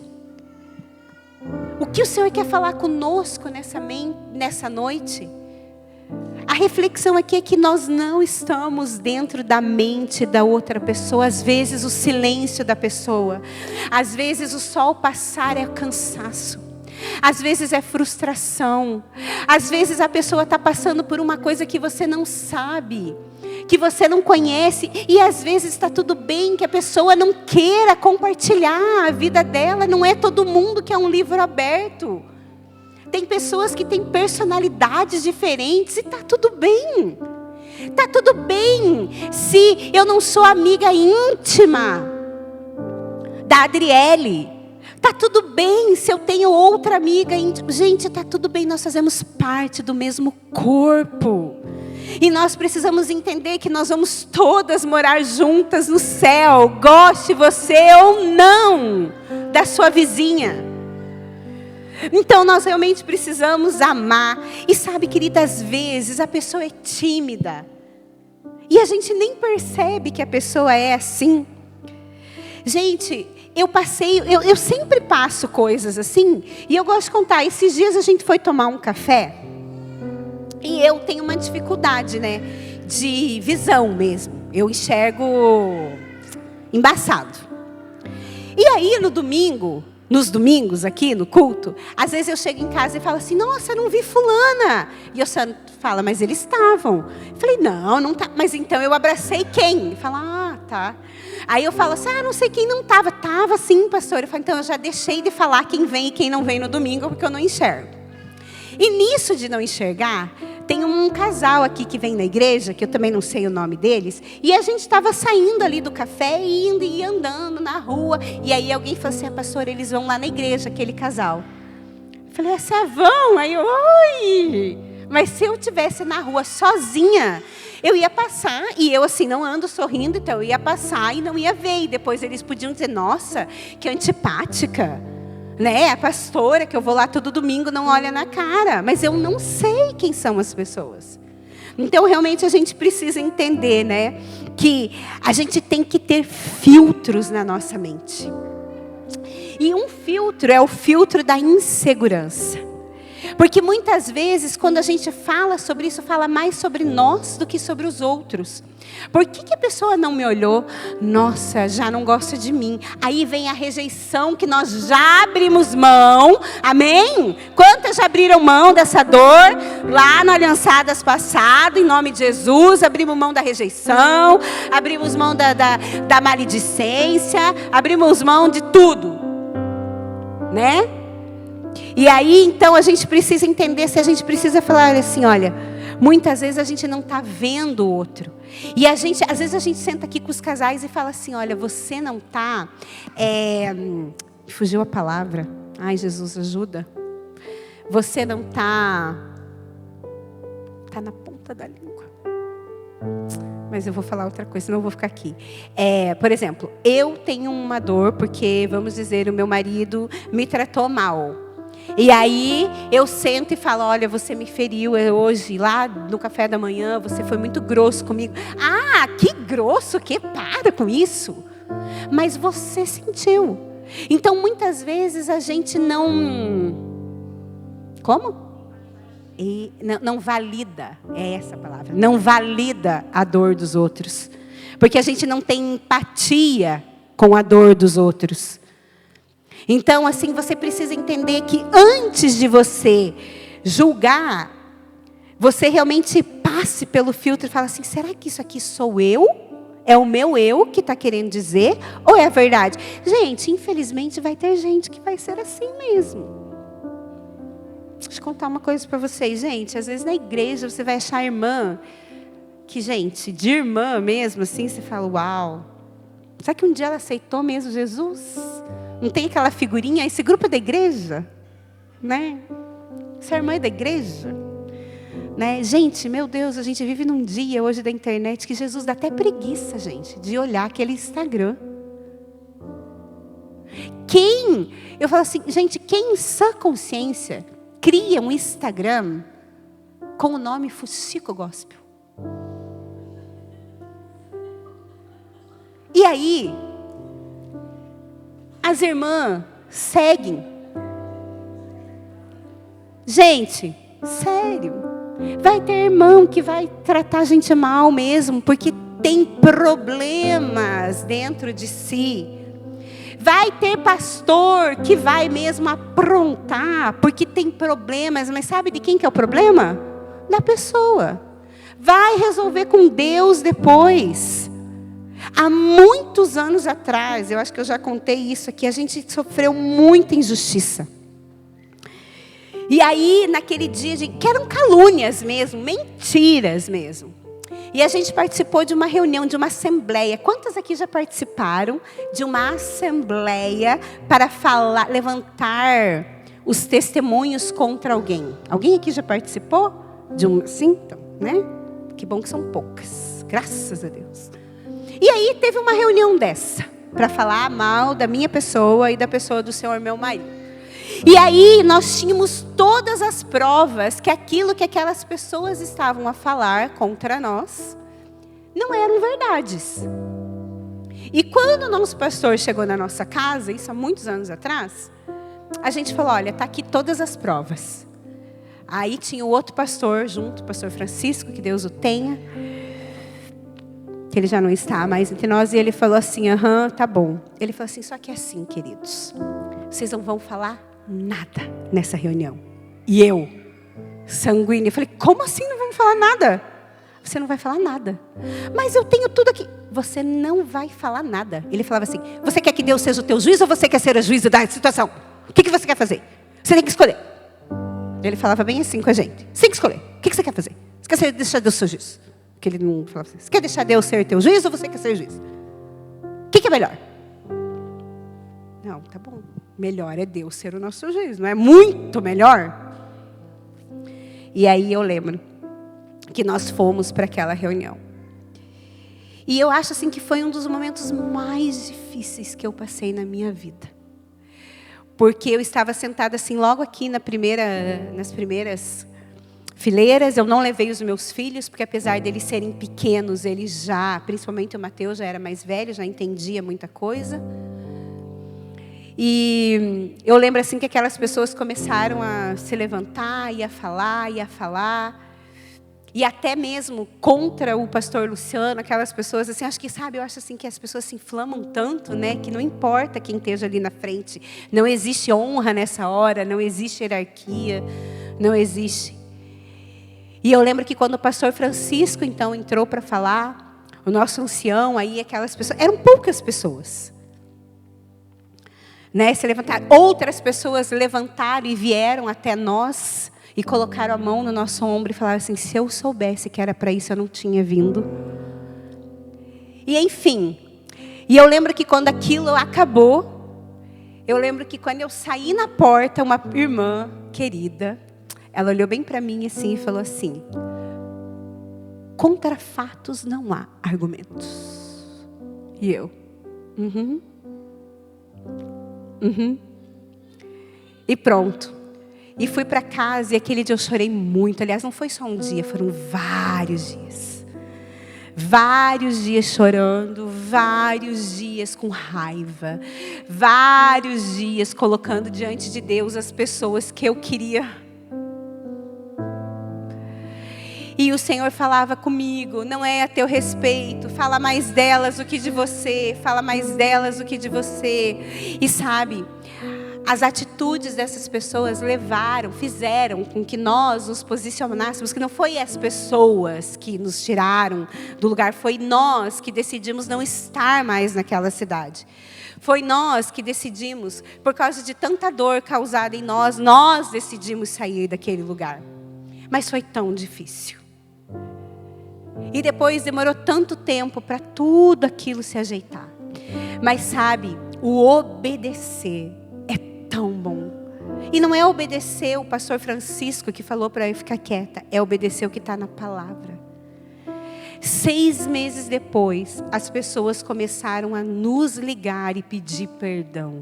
O que o Senhor quer falar conosco nessa noite? A reflexão aqui é que nós não estamos dentro da mente da outra pessoa. Às vezes o silêncio da pessoa, às vezes o sol passar é cansaço, às vezes é frustração, às vezes a pessoa está passando por uma coisa que você não sabe, que você não conhece, e às vezes está tudo bem que a pessoa não queira compartilhar a vida dela. Não é todo mundo que é um livro aberto. Tem pessoas que têm personalidades diferentes e está tudo bem. Está tudo bem se eu não sou amiga íntima da Adriele. Está tudo bem se eu tenho outra amiga íntima. Gente, está tudo bem, nós fazemos parte do mesmo corpo. E nós precisamos entender que nós vamos todas morar juntas no céu. Goste você ou não da sua vizinha. Então nós realmente precisamos amar. E sabe, querida, às vezes a pessoa é tímida e a gente nem percebe que a pessoa é assim. Gente, eu sempre passo coisas assim. E eu gosto de contar, esses dias a gente foi tomar um café. E eu tenho uma dificuldade, né, de visão mesmo. Eu enxergo embaçado. E aí nos domingos aqui no culto, às vezes eu chego em casa e falo assim, nossa, eu não vi fulana. E o senhor fala, mas eles estavam. Eu falei, não tá. Mas então eu abracei quem? Ele fala, tá. Aí eu falo assim, não sei quem não estava. Estava sim, pastor. Eu falo, então eu já deixei de falar quem vem e quem não vem no domingo, porque eu não enxergo. E nisso de não enxergar, tem um casal aqui que vem na igreja, que eu também não sei o nome deles, e a gente estava saindo ali do café, indo e andando na rua, e aí alguém falou assim, pastor, eles vão lá na igreja, aquele casal. Eu falei, vão? Aí eu, oi! Mas se eu estivesse na rua sozinha, eu ia passar, e eu assim, não ando sorrindo, então eu ia passar e não ia ver, e depois eles podiam dizer, nossa, que antipática. Né? A pastora que eu vou lá todo domingo não olha na cara. Mas eu não sei quem são as pessoas. Então realmente a gente precisa entender, né, que a gente tem que ter filtros na nossa mente. E um filtro é o filtro da insegurança. Porque muitas vezes quando a gente fala sobre isso, fala mais sobre nós do que sobre os outros. Por que a pessoa não me olhou? Nossa, já não gosta de mim. Aí vem a rejeição que nós já abrimos mão. Amém? Quantas já abriram mão dessa dor? Lá no Aliançadas passado, em nome de Jesus, abrimos mão da rejeição, abrimos mão da maledicência, abrimos mão de tudo. Né? E aí, então, a gente precisa entender, se a gente precisa falar assim, olha, muitas vezes a gente não está vendo o outro. E às vezes a gente senta aqui com os casais e fala assim, olha, você não está... Fugiu a palavra. Ai, Jesus, ajuda. Você não está... Está na ponta da língua. Mas eu vou falar outra coisa, senão eu vou ficar aqui. Por exemplo, eu tenho uma dor porque, vamos dizer, o meu marido me tratou mal. E aí eu sento e falo, olha, você me feriu hoje, lá no café da manhã, você foi muito grosso comigo. Ah, que grosso, para com isso. Mas você sentiu. Então, muitas vezes a gente não... Como? Não valida, é essa a palavra. Não valida a dor dos outros. Porque a gente não tem empatia com a dor dos outros. Então, assim, você precisa entender que antes de você julgar, você realmente passe pelo filtro e fala assim, será que isso aqui sou eu? É o meu eu que está querendo dizer ou é a verdade? Gente, infelizmente vai ter gente que vai ser assim mesmo. Deixa eu contar uma coisa para vocês, gente. Às vezes na igreja você vai achar irmã que, gente, de irmã mesmo, assim, você fala, uau. Será que um dia ela aceitou mesmo Jesus? Não tem aquela figurinha, esse grupo é da igreja, né? Essa irmã é da igreja, né? Gente, meu Deus, a gente vive num dia hoje da internet que Jesus dá até preguiça, gente, de olhar aquele Instagram. Eu falo assim, gente, quem em sã consciência cria um Instagram com o nome Fuxico Gospel? E aí, as irmãs seguem. Gente, sério. Vai ter irmão que vai tratar a gente mal mesmo, porque tem problemas dentro de si. Vai ter pastor que vai mesmo aprontar, porque tem problemas. Mas sabe de quem que é o problema? Da pessoa. Vai resolver com Deus depois. Há muitos anos atrás, eu acho que eu já contei isso aqui, a gente sofreu muita injustiça. E aí, naquele dia, que eram calúnias mesmo, mentiras mesmo. E a gente participou de uma reunião, de uma assembleia. Quantas aqui já participaram de uma assembleia para falar, levantar os testemunhos contra alguém? Alguém aqui já participou de uma? Sim, então, né? Que bom que são poucas, graças a Deus. E aí teve uma reunião dessa, para falar mal da minha pessoa e da pessoa do senhor meu marido. E aí nós tínhamos todas as provas que aquilo que aquelas pessoas estavam a falar contra nós não eram verdades. E quando o nosso pastor chegou na nossa casa, isso há muitos anos atrás, a gente falou, olha, está aqui todas as provas. Aí tinha o outro pastor junto, o pastor Francisco, que Deus o tenha, que ele já não está mais entre nós, e ele falou assim, tá bom. Ele falou assim, só que é assim, queridos, vocês não vão falar nada nessa reunião. E eu, sanguínea, falei, como assim não vamos falar nada? Você não vai falar nada. Mas eu tenho tudo aqui. Você não vai falar nada. Ele falava assim, você quer que Deus seja o teu juiz ou você quer ser o juiz da situação? O que você quer fazer? Você tem que escolher. Ele falava bem assim com a gente. Você tem que escolher. O que você quer fazer? Você quer deixar Deus ser juiz? Porque ele não falava assim, você quer deixar Deus ser teu juiz ou você quer ser juiz? O que é melhor? Não, tá bom. Melhor é Deus ser o nosso juiz, não é muito melhor? E aí eu lembro que nós fomos para aquela reunião. E eu acho assim que foi um dos momentos mais difíceis que eu passei na minha vida. Porque eu estava sentada assim logo aqui nas primeiras fileiras, eu não levei os meus filhos, porque apesar deles serem pequenos, eles já, principalmente o Mateus já era mais velho, já entendia muita coisa. E eu lembro assim que aquelas pessoas começaram a se levantar, e a falar. E até mesmo contra o pastor Luciano, aquelas pessoas assim, eu acho assim que as pessoas se inflamam tanto, né, que não importa quem esteja ali na frente. Não existe honra nessa hora, não existe hierarquia, não existe. E eu lembro que quando o pastor Francisco então entrou para falar, o nosso ancião, aí aquelas pessoas, eram poucas pessoas. Né, se levantaram. Outras pessoas levantaram e vieram até nós e colocaram a mão no nosso ombro e falaram assim, se eu soubesse que era para isso, eu não tinha vindo. E enfim, e eu lembro que quando aquilo acabou, eu lembro que quando eu saí na porta, uma irmã querida, ela olhou bem para mim assim e falou assim, contra fatos não há argumentos. E eu, E pronto. E fui para casa e aquele dia eu chorei muito. Aliás, não foi só um dia, foram vários dias. Vários dias chorando, vários dias com raiva. Vários dias colocando diante de Deus as pessoas que eu queria. E o Senhor falava comigo, não é a teu respeito, fala mais delas do que de você, fala mais delas do que de você. E sabe, as atitudes dessas pessoas fizeram com que nós nos posicionássemos, que não foi as pessoas que nos tiraram do lugar, foi nós que decidimos não estar mais naquela cidade. Foi nós que decidimos, por causa de tanta dor causada em nós decidimos sair daquele lugar. Mas foi tão difícil. E depois demorou tanto tempo para tudo aquilo se ajeitar. Mas sabe, o obedecer é tão bom. E não é obedecer o pastor Francisco que falou para eu ficar quieta. É obedecer o que está na palavra. 6 meses depois, as pessoas começaram a nos ligar e pedir perdão.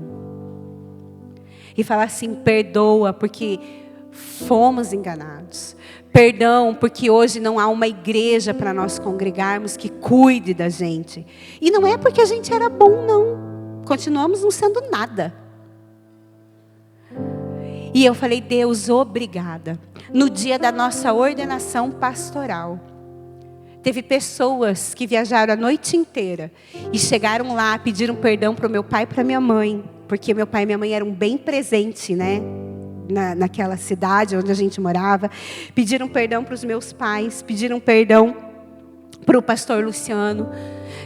E falar assim, perdoa porque fomos enganados. Perdão porque hoje não há uma igreja para nós congregarmos que cuide da gente. E não é porque a gente era bom, não. Continuamos não sendo nada. E eu falei, Deus, obrigada. No dia da nossa ordenação pastoral, teve pessoas que viajaram a noite inteira e chegaram lá, pediram perdão para o meu pai e para minha mãe. Porque meu pai e minha mãe eram bem presentes, né? Naquela cidade onde a gente morava. Pediram perdão para os meus pais, pediram perdão para o pastor Luciano.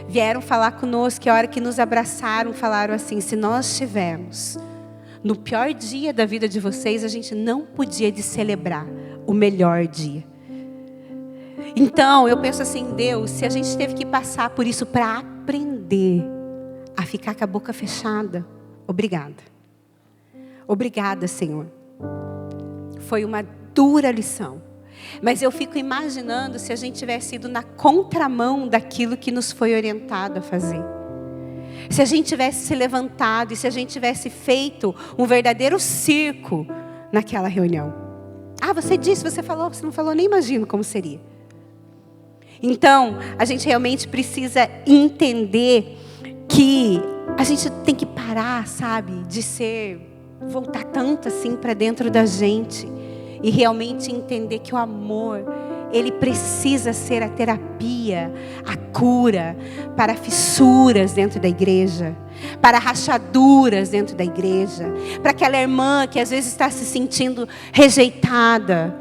Vieram falar conosco, que a hora que nos abraçaram, falaram assim, se nós estivermos no pior dia da vida de vocês, a gente não podia de celebrar o melhor dia. Então, eu penso assim, Deus, se a gente teve que passar por isso para aprender a ficar com a boca fechada, obrigada. Obrigada, Senhor. Foi uma dura lição. Mas eu fico imaginando se a gente tivesse ido na contramão daquilo que nos foi orientado a fazer. Se a gente tivesse se levantado e se a gente tivesse feito um verdadeiro circo naquela reunião. Ah, você disse, você falou, você não falou, nem imagino como seria. Então, a gente realmente precisa entender que a gente tem que parar, sabe, voltar tanto assim para dentro da gente e realmente entender que o amor, ele precisa ser a terapia, a cura para fissuras dentro da igreja, para rachaduras dentro da igreja, para aquela irmã que às vezes está se sentindo rejeitada.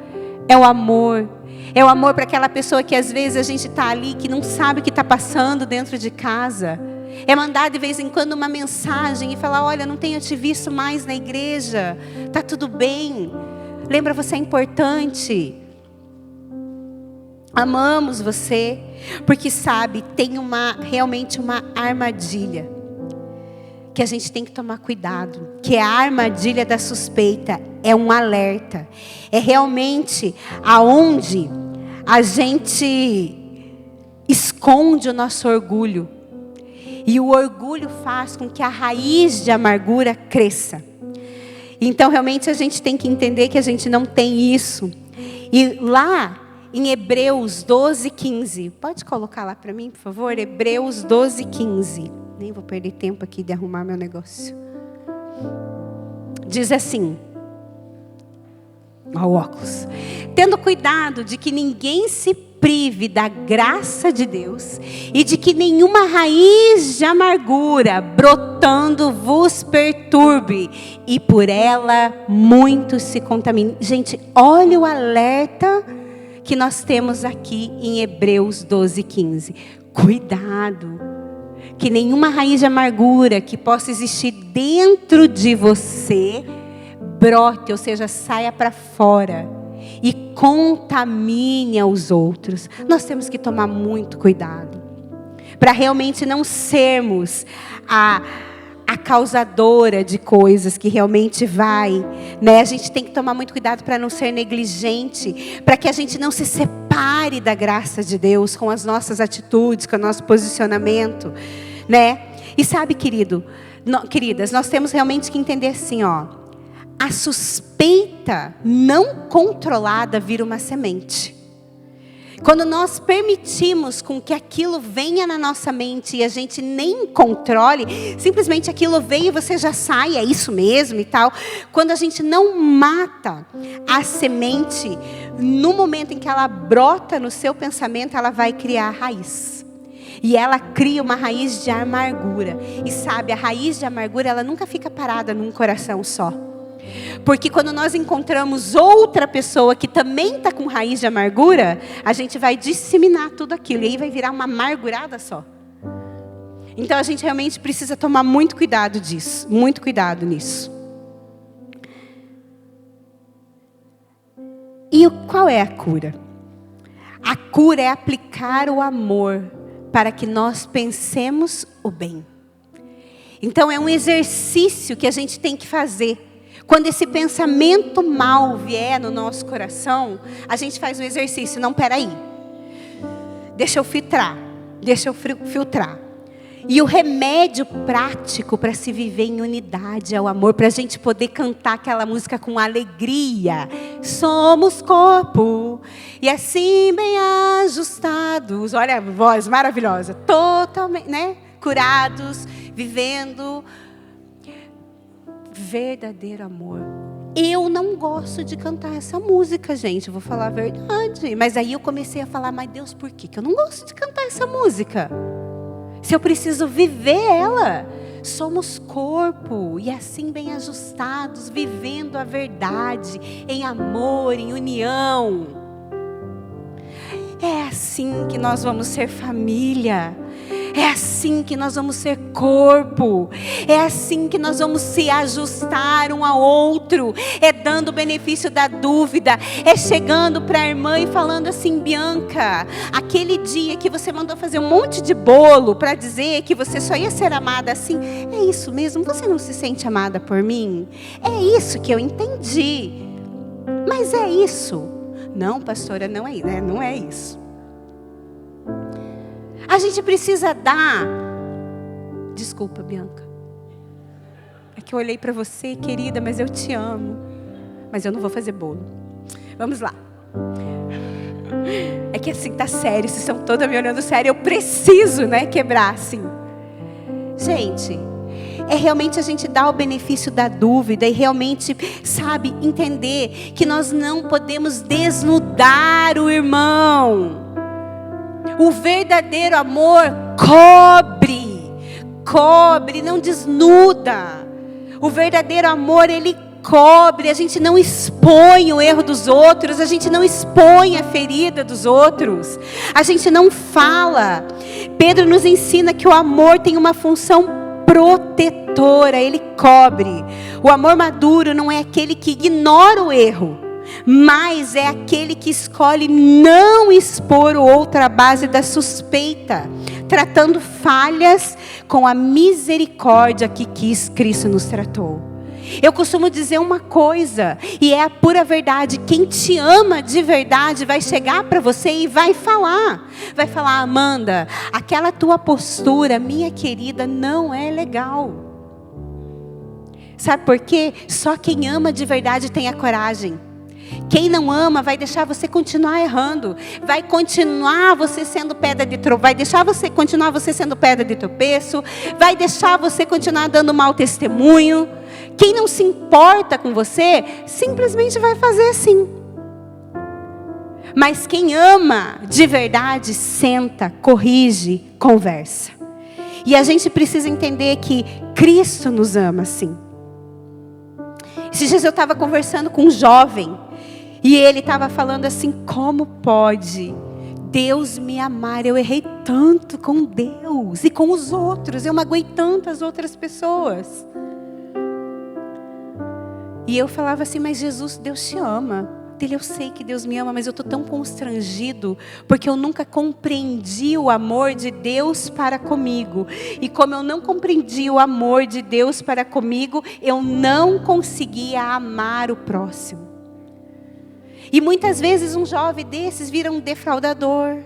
É o amor. É o amor para aquela pessoa que às vezes a gente está ali, que não sabe o que está passando dentro de casa. É mandar de vez em quando uma mensagem e falar, olha, não tenho te visto mais na igreja. Está tudo bem. Lembra, você é importante. Amamos você. Porque sabe, tem realmente uma armadilha que a gente tem que tomar cuidado. Que é a armadilha da suspeita. É um alerta. É realmente aonde a gente esconde o nosso orgulho. E o orgulho faz com que a raiz de amargura cresça. Então realmente a gente tem que entender que a gente não tem isso. E lá em Hebreus 12:15. Pode colocar lá para mim, por favor? Hebreus 12:15. Nem vou perder tempo aqui de arrumar meu negócio. Diz assim. Ó, o óculos. Tendo cuidado de que ninguém se prive da graça de Deus e de que nenhuma raiz de amargura brotando vos perturbe e por ela muitos se contaminem. Gente, olha o alerta que nós temos aqui em Hebreus 12:15. Cuidado, que nenhuma raiz de amargura que possa existir dentro de você brote, ou seja, saia para fora e contamine aos outros. Nós temos que tomar muito cuidado para realmente não sermos a causadora de coisas que realmente vai, né? A gente tem que tomar muito cuidado para não ser negligente, para que a gente não se separe da graça de Deus com as nossas atitudes, com o nosso posicionamento, né? E sabe, queridas, nós temos realmente que entender assim, ó. A suspeita não controlada vira uma semente. Quando nós permitimos com que aquilo venha na nossa mente e a gente nem controle, simplesmente aquilo vem e você já sai, é isso mesmo e tal. Quando a gente não mata a semente, no momento em que ela brota no seu pensamento, ela vai criar raiz. E ela cria uma raiz de amargura. E sabe, a raiz de amargura, ela nunca fica parada num coração só. Porque quando nós encontramos outra pessoa que também está com raiz de amargura, a gente vai disseminar tudo aquilo. E aí vai virar uma amargurada só. Então a gente realmente precisa tomar muito cuidado disso. Muito cuidado nisso. E qual é a cura? A cura é aplicar o amor para que nós pensemos o bem. Então é um exercício que a gente tem que fazer. Quando esse pensamento mal vier no nosso coração, a gente faz um exercício. Não, peraí. Deixa eu filtrar. E o remédio prático para se viver em unidade é o amor. Para a gente poder cantar aquela música com alegria. Somos corpo e assim bem ajustados. Olha a voz maravilhosa. Totalmente, né? Curados, vivendo verdadeiro amor. Eu não gosto de cantar essa música, gente. Eu vou falar a verdade. Mas aí eu comecei a falar, mas Deus, por que eu não gosto de cantar essa música? Se eu preciso viver ela. Somos corpo e assim bem ajustados, vivendo a verdade, em amor, em união. É assim que nós vamos ser família. É assim que nós vamos ser corpo. É assim que nós vamos se ajustar um ao outro. É dando o benefício da dúvida. É chegando para a irmã e falando assim, Bianca, aquele dia que você mandou fazer um monte de bolo para dizer que você só ia ser amada assim, é isso mesmo? Você não se sente amada por mim? É isso que eu entendi. Mas é isso? Não, pastora, não é, né? Não é isso. A gente precisa dar... Desculpa, Bianca. É que eu olhei para você, querida, mas eu te amo. Mas eu não vou fazer bolo. Vamos lá. É que assim, tá sério. Vocês estão toda me olhando sério. Eu preciso, né, quebrar assim. Gente, é realmente a gente dar o benefício da dúvida. E realmente, sabe, entender que nós não podemos desnudar o irmão. O verdadeiro amor cobre, não desnuda. O verdadeiro amor, ele cobre. A gente não expõe o erro dos outros, a gente não expõe a ferida dos outros, a gente não fala. Pedro nos ensina que o amor tem uma função protetora, ele cobre. O amor maduro não é aquele que ignora o erro, mas é aquele que escolhe não expor o outro à base da suspeita, tratando falhas com a misericórdia que Cristo nos tratou. Eu costumo dizer uma coisa, e é a pura verdade: quem te ama de verdade vai chegar para você e vai falar, Amanda, aquela tua postura, minha querida, não é legal. Sabe por quê? Só quem ama de verdade tem a coragem. Quem não ama vai deixar você continuar errando, vai continuar você sendo pedra de tropeço, vai deixar você continuar você sendo pedra de tropeço, vai deixar você continuar dando mau testemunho. Quem não se importa com você, simplesmente vai fazer assim. Mas quem ama de verdade, senta, corrige, conversa. E a gente precisa entender que Cristo nos ama assim. Esses dias eu estava conversando com um jovem, e ele estava falando assim, como pode Deus me amar? Eu errei tanto com Deus e com os outros, eu magoei tantas outras pessoas. E eu falava assim, mas Jesus, Deus te ama. Ele, eu sei que Deus me ama, mas eu estou tão constrangido, porque eu nunca compreendi o amor de Deus para comigo. E como eu não compreendi o amor de Deus para comigo, eu não conseguia amar o próximo. E muitas vezes um jovem desses vira um defraudador.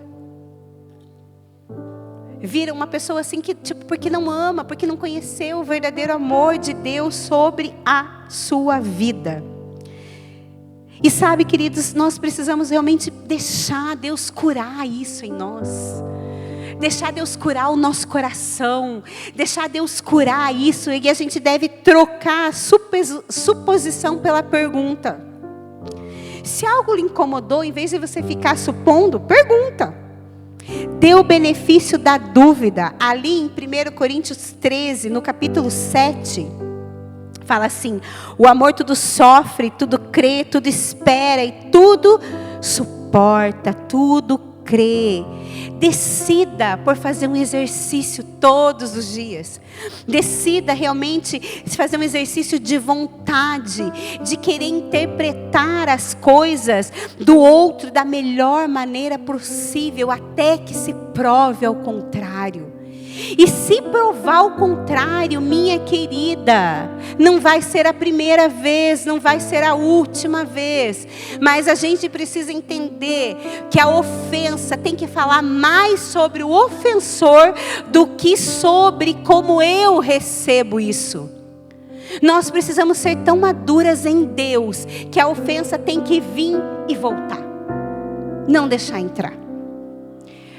Vira uma pessoa assim que, tipo, porque não ama, porque não conheceu o verdadeiro amor de Deus sobre a sua vida. E sabe, queridos, nós precisamos realmente deixar Deus curar isso em nós. Deixar Deus curar o nosso coração. Deixar Deus curar isso. E a gente deve trocar a suposição pela pergunta. Se algo lhe incomodou, em vez de você ficar supondo, pergunta. dê o benefício da dúvida. Ali em 1 Coríntios 13, no capítulo 7, fala assim: o amor tudo sofre, tudo crê, tudo espera e tudo suporta, tudo crê. Decida por fazer um exercício todos os dias. Decida realmente fazer um exercício de vontade, de querer interpretar as coisas do outro da melhor maneira possível, até que se prove ao contrário. E se provar o contrário, minha querida, não vai ser a primeira vez, não vai ser a última vez. Mas a gente precisa entender que a ofensa tem que falar mais sobre o ofensor do que sobre como eu recebo isso. Nós precisamos ser tão maduras em Deus que a ofensa tem que vir e voltar. Não deixar entrar.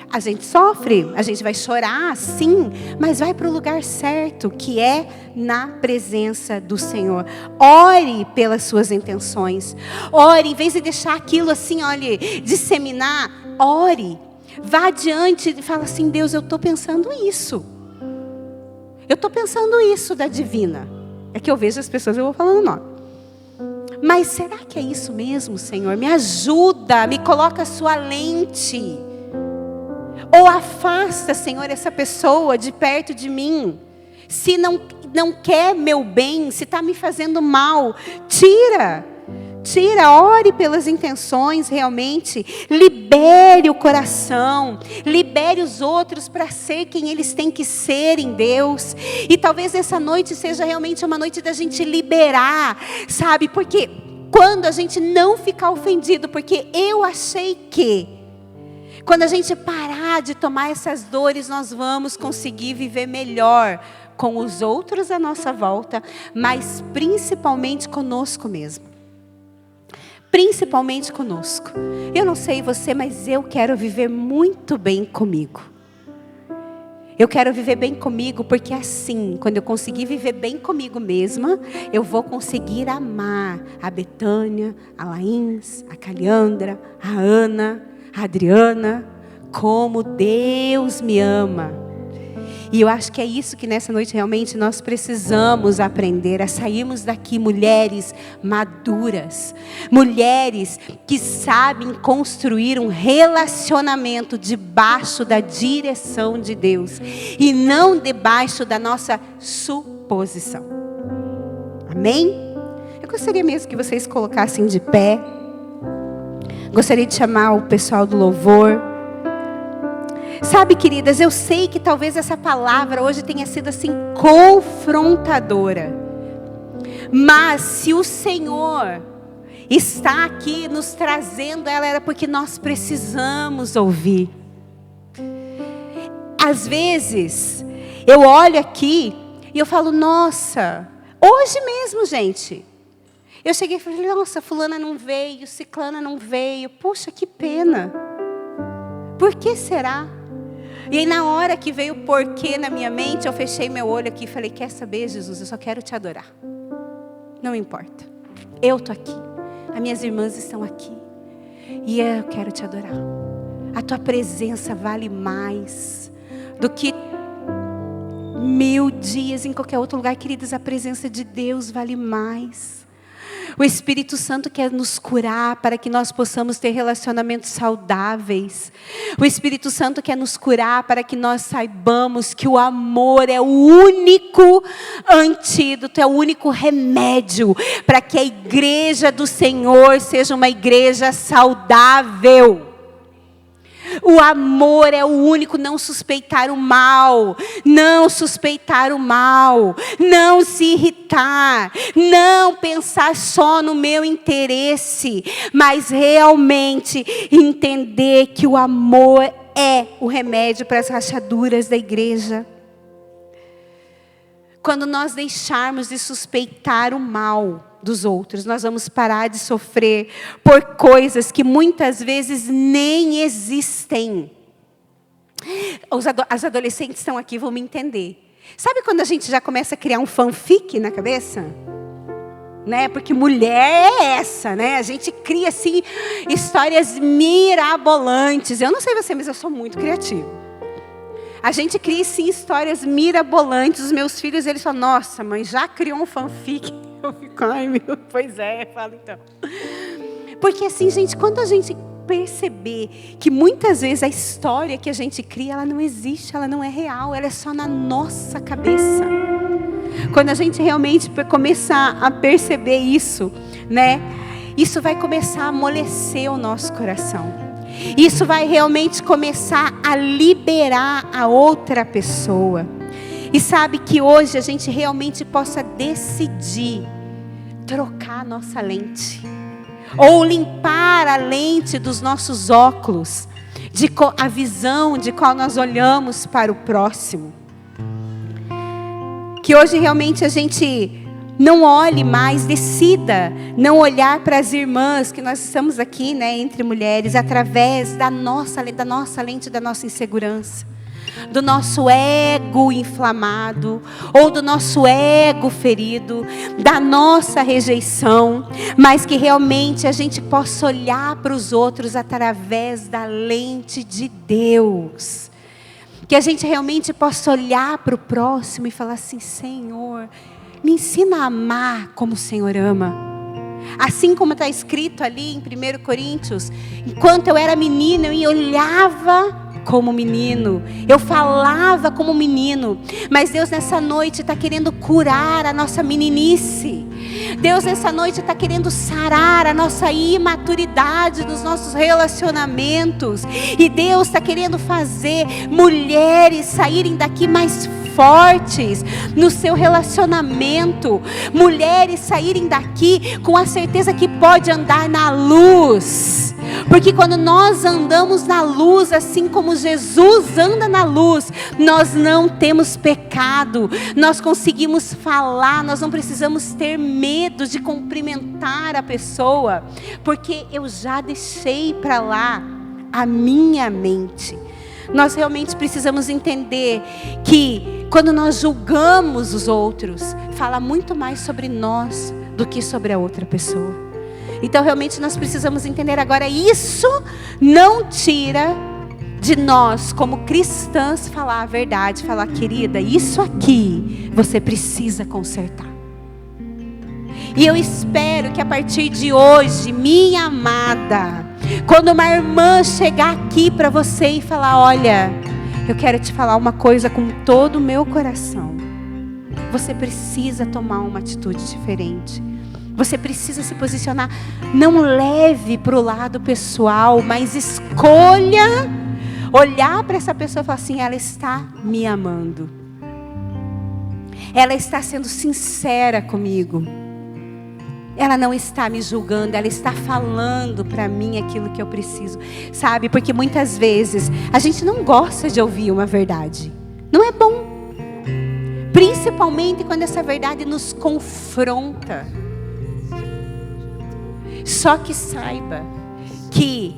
A gente sofre, a gente vai chorar, sim, mas vai para o lugar certo, que é na presença do Senhor. Ore pelas suas intenções. Ore, em vez de deixar aquilo assim, olha, disseminar, ore. Vá adiante e fala assim: Deus, eu estou pensando isso. Eu estou pensando isso da divina. É que eu vejo as pessoas, eu vou falando nome. Mas será que é isso mesmo, Senhor? Me ajuda, me coloca a sua lente. Ou afasta, Senhor, essa pessoa de perto de mim. Se não quer meu bem, se está me fazendo mal, tira, ore pelas intenções realmente. Libere o coração, libere os outros para ser quem eles têm que ser em Deus. E talvez essa noite seja realmente uma noite da gente liberar, sabe? Porque quando a gente não ficar ofendido, porque eu achei que... Quando a gente parar de tomar essas dores, nós vamos conseguir viver melhor com os outros à nossa volta, mas principalmente conosco mesmo. Principalmente conosco. Eu não sei você, mas eu quero viver muito bem comigo. Eu quero viver bem comigo, porque assim, quando eu conseguir viver bem comigo mesma, eu vou conseguir amar a Betânia, a Laís, a Caliandra, a Ana, a Adriana, como Deus me ama. E eu acho que é isso que nessa noite realmente nós precisamos aprender, a sairmos daqui mulheres maduras, mulheres que sabem construir um relacionamento debaixo da direção de Deus e não debaixo da nossa suposição. Amém? Eu gostaria mesmo que vocês colocassem de pé. Gostaria de chamar o pessoal do louvor. Sabe, queridas, eu sei que talvez essa palavra hoje tenha sido assim confrontadora. Mas se o Senhor está aqui nos trazendo ela, era porque nós precisamos ouvir. Às vezes, eu olho aqui e eu falo: nossa, hoje mesmo, gente. Eu cheguei e falei: nossa, fulana não veio, ciclana não veio. Puxa, que pena. Por que será? E aí na hora que veio o porquê na minha mente, eu fechei meu olho aqui e falei: quer saber, Jesus, eu só quero te adorar. Não importa. Eu estou aqui. As minhas irmãs estão aqui. E eu quero te adorar. A tua presença vale mais do que 1000 dias em qualquer outro lugar. Queridas, a presença de Deus vale mais. O Espírito Santo quer nos curar para que nós possamos ter relacionamentos saudáveis. O Espírito Santo quer nos curar para que nós saibamos que o amor é o único antídoto, é o único remédio para que a igreja do Senhor seja uma igreja saudável. O amor é o único, não suspeitar o mal, não suspeitar o mal, não se irritar, não pensar só no meu interesse, mas realmente entender que o amor é o remédio para as rachaduras da igreja. Quando nós deixarmos de suspeitar o mal dos outros, nós vamos parar de sofrer por coisas que muitas vezes nem existem. As adolescentes estão aqui, vão me entender. Sabe quando a gente já começa a criar um fanfic na cabeça? né? Porque mulher é essa, né? A gente cria assim histórias mirabolantes. Eu não sei você, mas eu sou muito criativa. A gente cria sim histórias mirabolantes. Os meus filhos, eles falam: nossa, mãe, já criou um fanfic? Eu fico: ai, meu, pois é, eu falo então. Porque assim, gente, quando a gente perceber que muitas vezes a história que a gente cria, ela não existe, ela não é real, ela é só na nossa cabeça. Quando a gente realmente começar a perceber isso, né? Isso vai começar a amolecer o nosso coração. Isso vai realmente começar a liberar a outra pessoa. E sabe, que hoje a gente realmente possa decidir trocar a nossa lente. Ou limpar a lente dos nossos óculos, a visão de qual nós olhamos para o próximo. Que hoje realmente a gente não olhe mais, decida não olhar para as irmãs, que nós estamos aqui, né, entre mulheres, através da nossa lente, da nossa insegurança, do nosso ego inflamado, ou do nosso ego ferido, da nossa rejeição, mas que realmente a gente possa olhar para os outros através da lente de Deus. Que a gente realmente possa olhar para o próximo e falar assim: Senhor, me ensina a amar como o Senhor ama. Assim como está escrito ali em 1 Coríntios, enquanto eu era menina, eu olhava como menino, eu falava como menino, mas Deus nessa noite está querendo curar a nossa meninice. Deus nessa noite está querendo sarar a nossa imaturidade dos nossos relacionamentos, e Deus está querendo fazer mulheres saírem daqui mais fortes no seu relacionamento, mulheres saírem daqui com a certeza que pode andar na luz, porque quando nós andamos na luz, assim como Jesus anda na luz, nós não temos pecado, nós conseguimos falar, nós não precisamos ter medo de cumprimentar a pessoa, porque eu já deixei para lá a minha mente. Nós realmente precisamos entender que quando nós julgamos os outros, fala muito mais sobre nós do que sobre a outra pessoa. Então realmente nós precisamos entender agora, isso não tira de nós como cristãs falar a verdade, falar: querida, isso aqui você precisa consertar. E eu espero que a partir de hoje, minha amada, quando uma irmã chegar aqui para você e falar: olha, eu quero te falar uma coisa com todo o meu coração, você precisa tomar uma atitude diferente. Você precisa se posicionar. Não leve para o lado pessoal, mas escolha olhar para essa pessoa e falar assim: ela está me amando, ela está sendo sincera comigo, ela não está me julgando, ela está falando para mim aquilo que eu preciso. Sabe, porque muitas vezes a gente não gosta de ouvir uma verdade, não é bom, principalmente quando essa verdade nos confronta. Só que saiba que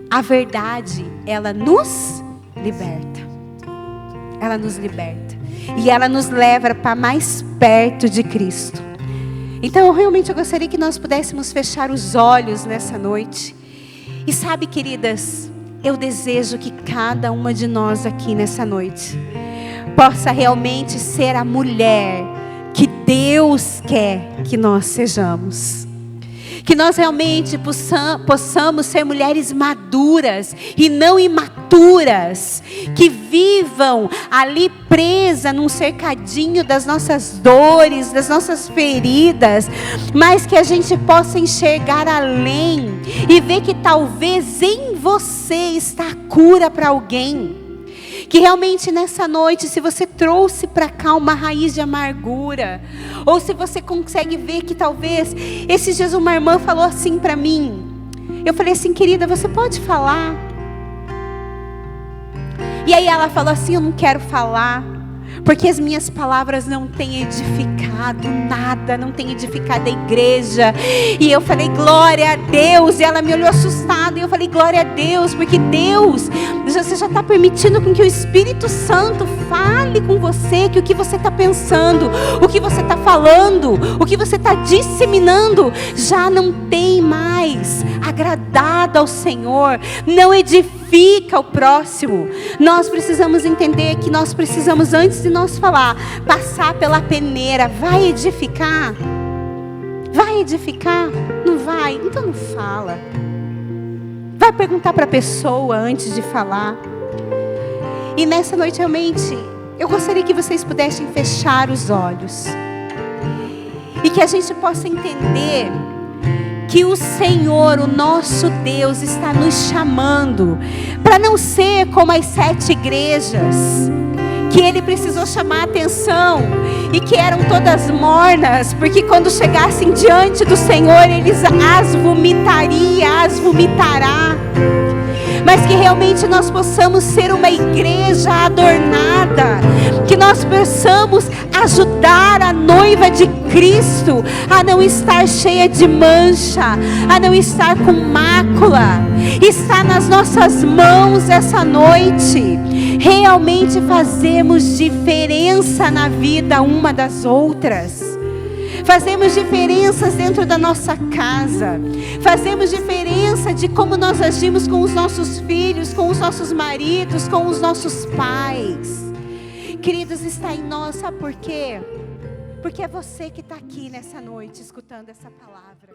a verdade, ela nos liberta. Ela nos liberta. E ela nos leva para mais perto de Cristo. Então, eu gostaria que nós pudéssemos fechar os olhos nessa noite. E sabe, queridas, eu desejo que cada uma de nós aqui nessa noite possa realmente ser a mulher que Deus quer que nós sejamos. Que nós realmente possamos ser mulheres maduras e não imaturas, que vivam ali presa num cercadinho das nossas dores, das nossas feridas, mas que a gente possa enxergar além e ver que talvez em você está a cura para alguém. Que realmente nessa noite, se você trouxe para cá uma raiz de amargura, ou se você consegue ver que talvez, esses dias uma irmã falou assim para mim, eu falei assim: querida, você pode falar? E aí ela falou assim: eu não quero falar, porque as minhas palavras não têm edificado nada, não têm edificado a igreja. E eu falei: glória a Deus. E ela me olhou assustada, e eu falei: glória a Deus, porque Deus Você já está permitindo com que o Espírito Santo fale com você, que o que você está pensando, o que você está falando, o que você está disseminando, já não tem mais agradado ao Senhor, não edifica o próximo. Nós precisamos entender que nós precisamos, antes de nós falar, passar pela peneira. Vai edificar? Vai edificar? Não vai? Então não fala. Vai perguntar para a pessoa antes de falar. E nessa noite realmente, eu gostaria que vocês pudessem fechar os olhos. E que a gente possa entender que o Senhor, o nosso Deus, está nos chamando para não ser como as 7 igrejas que Ele precisou chamar a atenção e que eram todas mornas, porque quando chegassem diante do Senhor, eles as vomitará. Mas que realmente nós possamos ser uma igreja adornada, que nós possamos ajudar a noiva de Cristo a não estar cheia de mancha, a não estar com mácula. Está nas nossas mãos essa noite realmente fazemos diferença na vida uma das outras. Fazemos diferenças dentro da nossa casa. Fazemos diferença de como nós agimos com os nossos filhos, com os nossos maridos, com os nossos pais. Queridos, está em nós, sabe por quê? Porque é você que está aqui nessa noite escutando essa palavra.